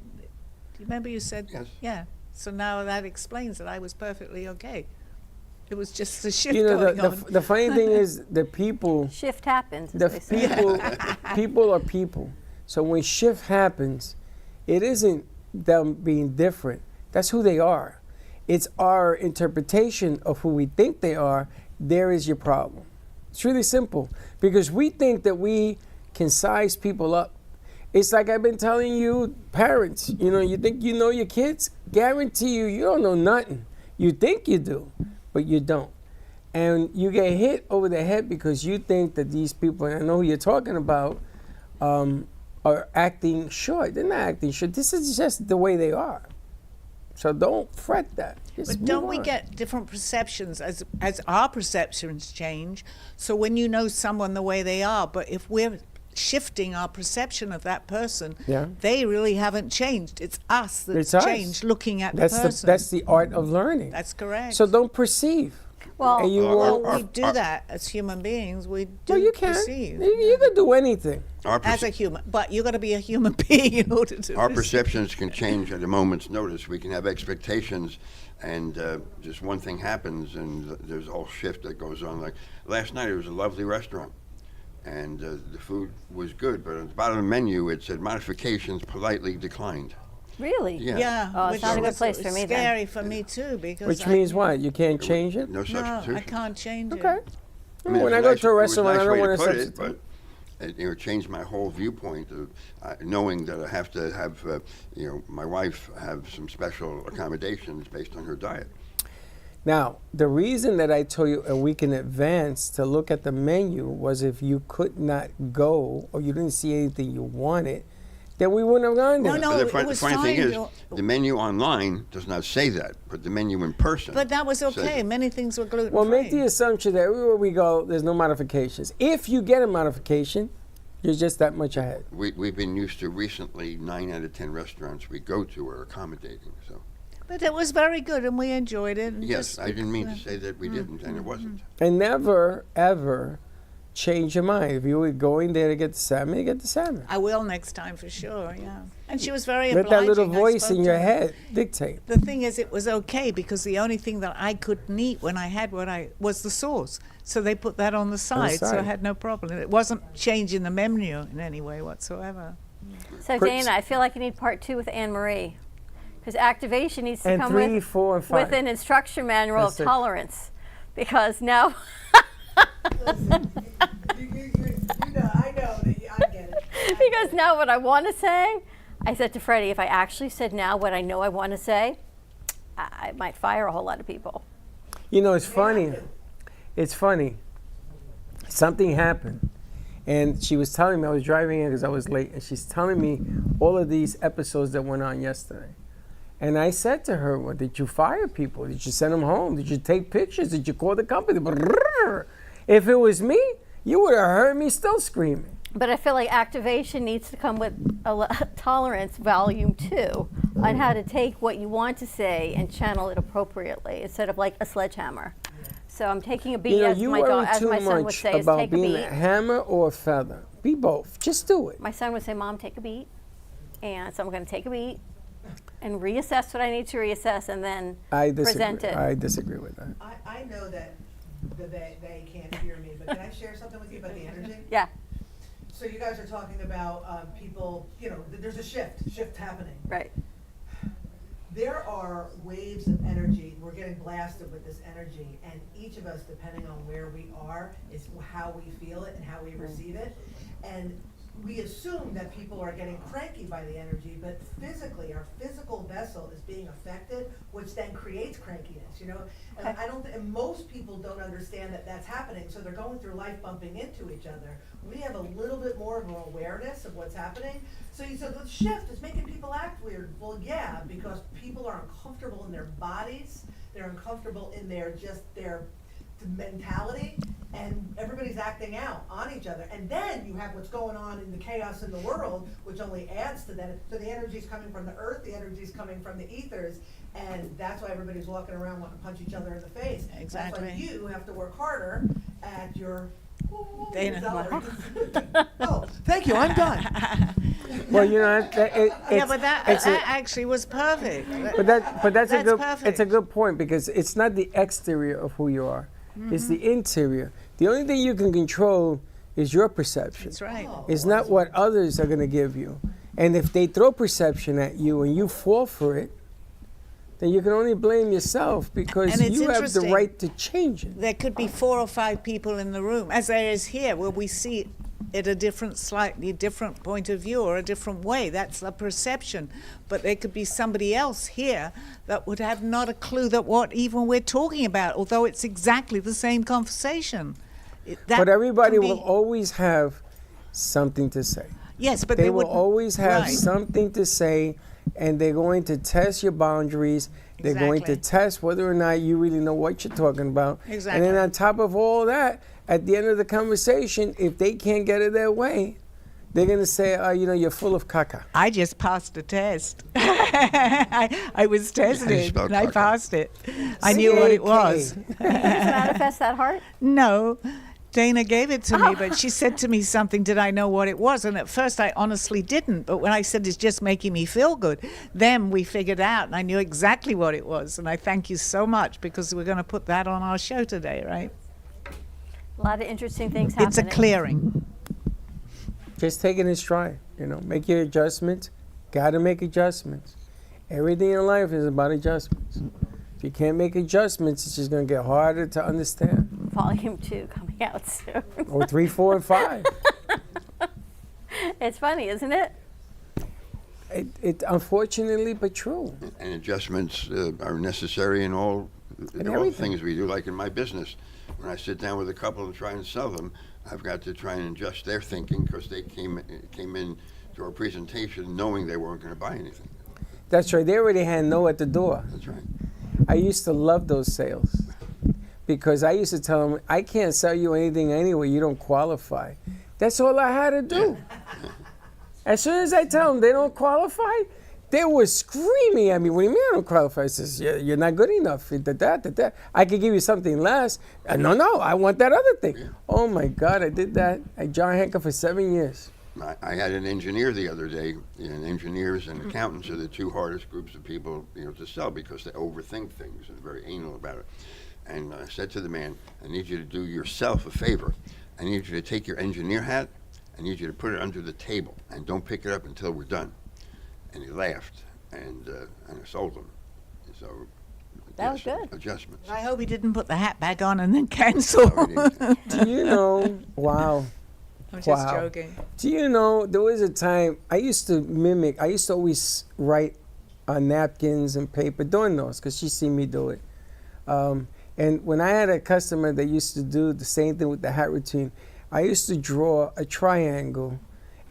remember you said? Yes. Yeah. So now that explains that I was perfectly okay. It was just the shift You know, going on. the funny thing is the people, Shift happens. as the they say. people are people. So when shift happens, it isn't them being different. That's who they are. It's our interpretation of who we think they are. There is your problem. It's really simple because we think that we can size people up. It's like I've been telling you, parents, you know, you think you know your kids? Guarantee you, you don't know nothing. You think you do, but you don't. and you get hit over the head because you think that these people, and I know who you're talking about, are acting short. They're not acting short. This is just the way they are. So don't fret that. Just But don't move we on. get different perceptions as our perceptions change? So when you know someone the way they are, but if we're shifting our perception of that person, Yeah. they really haven't changed. It's us that's It's us. changed looking at That's the person. that's the art of learning. That's correct. So don't perceive. Well, And you well, won't- we do that as human beings. We do Well, you can. perceive. You can do anything. As a human, but you got to be a human being in order to. Our perceptions can change at a moment's notice. We can have expectations, and just one thing happens, and there's a whole shift that goes on. Like last night, it was a lovely restaurant, and the food was good, but at the bottom of the menu, it said modifications politely declined. Really? Yeah. Yeah, Oh, it's which not a good was place for me then. scary for me too, because Which I- means what? You can't change it? No No, substitution. I can't change it. Okay. I mean, When it I was go nice- to a it was restaurant, I nice don't way want to put it, substitute. but it changed my whole viewpoint of knowing that I have to have, my wife have some special accommodations based on her diet. Now, the reason that I told you a week in advance to look at the menu was if you could not go or you didn't see anything you wanted, then we wouldn't have gone there. No, But it the was funny thing fine. is, the menu online does not say that, but the menu in person. But that was says okay. it. Many things were gluten free. Well, make the assumption that everywhere we go, there's no modifications. If you get a modification, you're just that much ahead. We've been used to recently 9 out of 10 restaurants we go to are accommodating. So But it was very good, and we enjoyed it. And yes, just- I didn't mean to say that we didn't, and it Mm-hmm. wasn't. And never, ever change your mind. If you were going there to get the salmon, you get the salmon. I will next time for sure. Yeah, and she was very Let obliging. that little I voice spoke in to your her. head dictate. The thing is, it was okay because the only thing that I couldn't eat when I had was the sauce. So they put that on the side, so I side. had no problem. It wasn't changing the menu in any way whatsoever. So Dana, I feel like you need part 2 with Anne Marie, because activation needs to And come 3, with 4, and 5. with an instruction manual That's of it. tolerance, because now I know that I get it. because now what I want to say, I said to Freddie, if I actually said now what I know I want to say, I might fire a whole lot of people. You know, it's funny. It's funny. Something happened. And she was telling me, I was driving in because I was late, and she's telling me all of these episodes that went on yesterday. And I said to her, well, did you fire people? Did you send them home? Did you take pictures? Did you call the company? If it was me, you would have heard me still screaming. But I feel like activation needs to come with tolerance volume 2 on how to take what you want to say and channel it appropriately instead of like a sledgehammer. So I'm taking a beat, You know, as you my worry as too my son would much say, is about take a being beat. a hammer or a feather. Be both. Just do it. My son would say, Mom, take a beat. And so I'm going to take a beat and reassess what I need to reassess and then I disagree. present it. I disagree with that. I know that they can't hear me, but can I share something with you about the energy? Yeah. So you guys are talking about people, there's a shift happening. Right. There are waves of energy. We're getting blasted with this energy, and each of us, depending on where we are, is how we feel it and how we receive it. And we assume that people are getting cranky by the energy, but physically, our physical vessel is being affected, which then creates crankiness, And and most people don't understand that that's happening, so they're going through life bumping into each other. We have a little bit more of an awareness of what's happening. So you said the shift is making people act weird. Well, yeah, because people are uncomfortable in their bodies. They're uncomfortable in their mentality, and everybody's acting out on each other. And then you have what's going on in the chaos in the world, which only adds to that. So the energy's coming from the earth, the energy's coming from the ethers, and that's why everybody's walking around wanting to punch each other in the face. Exactly. That's why you have to work harder at your Dana. Oh, thank you. I'm done. Well, But that actually was perfect. But that's a good. perfect. It's a good point because it's not the exterior of who you are; it's the interior. The only thing you can control is your perception. That's right. It's not what others are going to give you. And if they throw perception at you and you fall for it, then you can only blame yourself because And it's you have the interesting. right to change it. There could be 4 or 5 people in the room, as there is here, where we see it a different, slightly different point of view or a different way. That's a perception. But there could be somebody else here that would have not a clue that what even we're talking about, although it's exactly the same conversation. But everybody will always have something to say. Yes, but they will always have something to say, and they're going to test your boundaries. They're going to test whether or not you really know what you're talking about. Exactly. And then on top of all that, at the end of the conversation, if they can't get it their way, they're going to say, you're full of caca. I just passed the test. I was tested, and I passed it. I knew what it was. Did you manifest that heart? No. Dana gave it to me, but she said to me something, did I know what it was? And at first I honestly didn't, but when I said it's just making me feel good, then we figured out, and I knew exactly what it was. And I thank you so much, because we're going to put that on our show today, right? A lot of interesting things happening. It's a clearing. Just take it in stride, make your adjustments. Got to make adjustments. Everything in life is about adjustments. If you can't make adjustments, it's just going to get harder to understand. Volume 2 coming out soon. Or 3, 4, and 5. It's funny, isn't it? It unfortunately, but true. And adjustments are necessary in all things we do. Like in my business, when I sit down with a couple and try and sell them, I've got to try and adjust their thinking, because they came in to our presentation knowing they weren't going to buy anything. That's right. They already had no at the door. That's right. I used to love those sales, because I used to tell them, I can't sell you anything anyway. You don't qualify. That's all I had to do. As soon as I tell them they don't qualify, they were screaming at me. What do you mean I don't qualify? I says, you're not good enough. I could give you something less. No, I want that other thing. Yeah. Oh my God, I did that. I John Hancock for 7 years. I had an engineer the other day, and engineers and accountants are the two hardest groups of people to sell, because they overthink things and are very anal about it. And I said to the man, I need you to do yourself a favor. I need you to take your engineer hat, I need you to put it under the table, and don't pick it up until we're done. And he laughed, and I sold him. So that was good. Adjustments. I hope he didn't put the hat back on and then cancel. Do you know, wow. I'm just joking. Do you know, there was a time I used to always write on napkins and paper doing those, because she seen me do it. And when I had a customer that used to do the same thing with the hat routine, I used to draw a triangle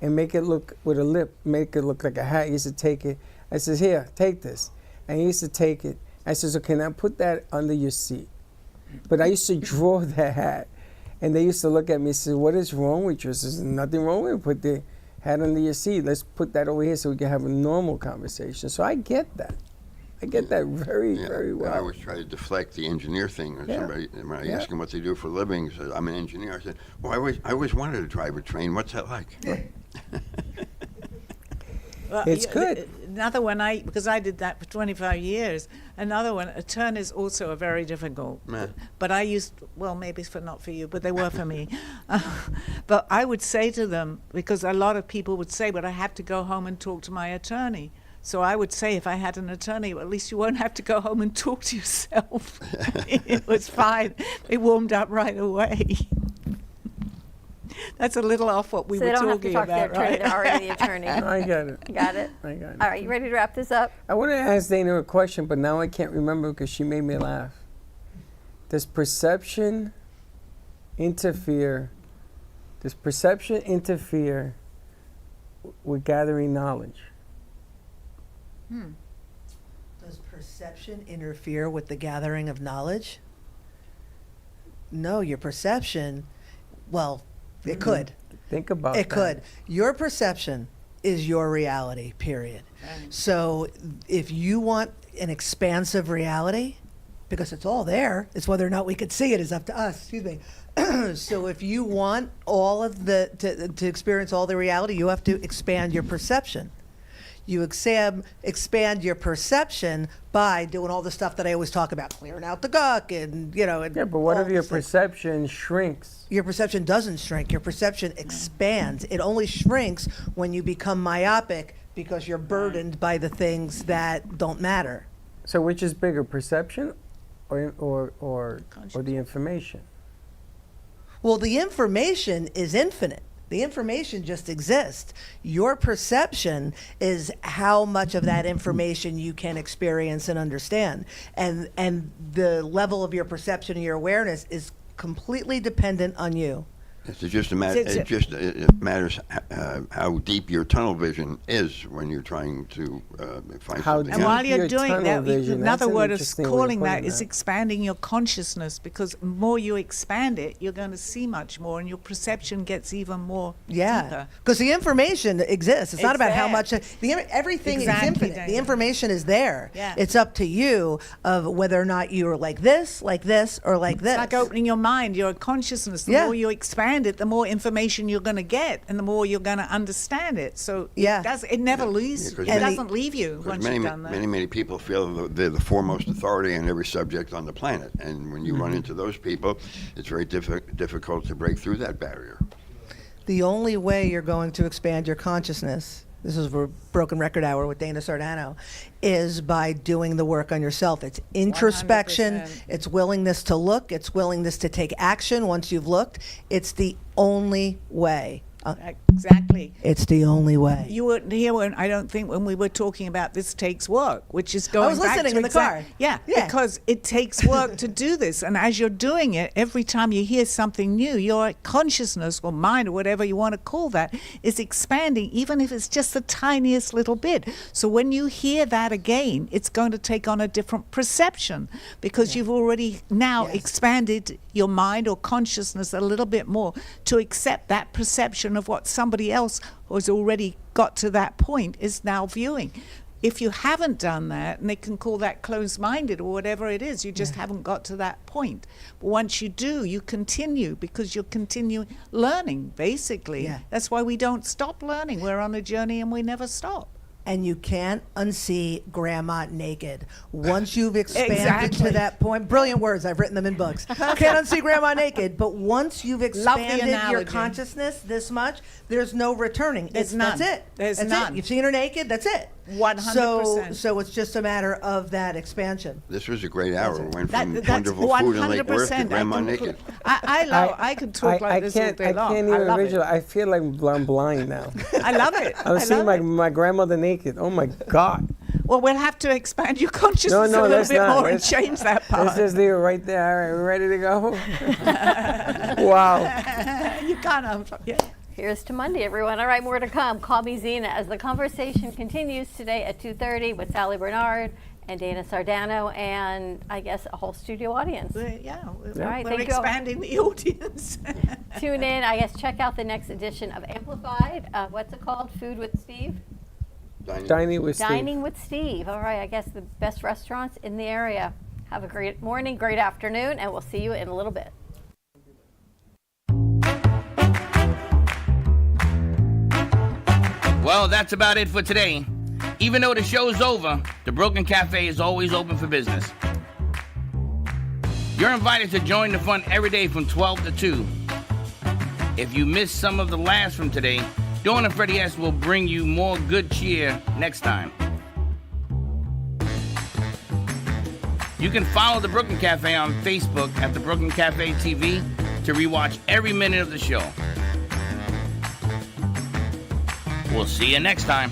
and make it look with a lip, make it look like a hat. He used to take it. I says, here, take this. And he used to take it. I says, okay, now put that under your seat. But I used to draw the hat. And they used to look at me and say, what is wrong with you? I says, nothing wrong with it. Put the hat under your seat. Let's put that over here so we can have a normal conversation. So I get that. I get that very, very well. I always try to deflect the engineer thing. Or somebody, when I ask them what they do for a living, says, I'm an engineer. I said, well, I always wanted to drive a train. What's that like? Well, it's good. Another one, because I did that for 25 years. Another one, attorneys also are very difficult. But I used, maybe not for you, but they were for me. But I would say to them, because a lot of people would say, but I have to go home and talk to my attorney. So I would say, if I had an attorney, well, at least you won't have to go home and talk to yourself. It was fine. They warmed up right away. That's a little off what we were talking about, right? So they don't have to talk to their attorney, they're already the attorney. I get it. Got it? I got it. All right, you ready to wrap this up? I want to ask Dana a question, but now I can't remember because she made me laugh. Does perception interfere with gathering knowledge? Does perception interfere with the gathering of knowledge? No, your perception, it could. Think about it. Could. Your perception is your reality, period. Right. So if you want an expansive reality, because it's all there, it's whether or not we could see it is up to us, excuse me. So if you want all of to experience all the reality, you have to expand your perception. You expand your perception by doing all the stuff that I always talk about, clearing out the gunk and. Yeah, but what if your perception shrinks? Your perception doesn't shrink. Your perception expands. It only shrinks when you become myopic because you're burdened by the things that don't matter. So which is bigger, perception or the information? Well, the information is infinite. The information just exists. Your perception is how much of that information you can experience and understand. And the level of your perception and your awareness is completely dependent on you. It's just a matter. It matters how deep your tunnel vision is when you're trying to find something. And while you're doing that, vision, another word of interesting way calling of that putting is expanding your consciousness, because the more you expand it, you're going to see much more, and your perception gets even more deeper. Because the information exists. It's not about how much. Everything is infinite. Dana. The information is there. Yeah. It's up to you of whether or not you're like this, or like this. It's like opening your mind, your consciousness. The more you expand it, the more information you're going to get, and the more you're going to understand it. So it never leaves. It doesn't leave you once you've done that. Many people feel that they're the foremost authority on every subject on the planet, and when you run into those people, it's very difficult to break through that barrier. The only way you're going to expand your consciousness, this is for Broken Record Hour with Dana Sardano, is by doing the work on yourself. It's introspection, 100%. It's willingness to look, it's willingness to take action once you've looked. It's the only way. Exactly. It's the only way. You weren't here when I don't think when we were talking about this takes work, which is going I was back listening to in the car. Yeah, because it takes work to do this, and as you're doing it, every time you hear something new, your consciousness or mind or whatever you want to call that is expanding, even if it's just the tiniest little bit. So when you hear that again, it's going to take on a different perception, because you've already now expanded your mind or consciousness a little bit more to accept that perception of what somebody else who's already got to that point is now viewing. If you haven't done that, and they can call that closed-minded or whatever it is, you just haven't got to that point. But once you do, you continue, because you're continuing learning, basically. That's why we don't stop learning. We're on a journey and we never stop. And you can't unsee grandma naked. Once you've expanded to that point, brilliant words, I've written them in books. Can't unsee grandma naked, but once you've expanded your consciousness this much, there's no returning. There's none. That's it. There's that's none. It. You've seen her naked, that's it. 100%. So it's just a matter of that expansion. This was a great hour. We went from wonderful food in Lake Worth to grandma naked. I could talk like this all day long. I can't even visualize. I feel like I'm blind now. I love it. I'm seeing my grandmother naked. Oh my God. Well, we'll have to expand your consciousness a little bit more and change that part. Let's just leave it right there. All right, we're ready to go. Wow. You can't. Here's to Monday, everyone. All right, more to come. Call me Zena as the conversation continues today at 2:30 with Sally Barnard and Dana Sardano, and I guess a whole studio audience. All right, we're thank expanding the audience. Tune in. I guess check out the next edition of Amplified. What's it called? Food with Steve? Dining with Steve. Dining with Steve. All right, I guess the best restaurants in the area. Have a great morning, great afternoon, and we'll see you in a little bit. Well, that's about it for today. Even though the show's over, the Broken Cafe is always open for business. You're invited to join the fun every day from 12 to 2. If you missed some of the laughs from today, Dawn and Freddie S. will bring you more good cheer next time. You can follow the Brooklyn Cafe on Facebook at the Brooklyn Cafe TV to rewatch every minute of the show. We'll see you next time.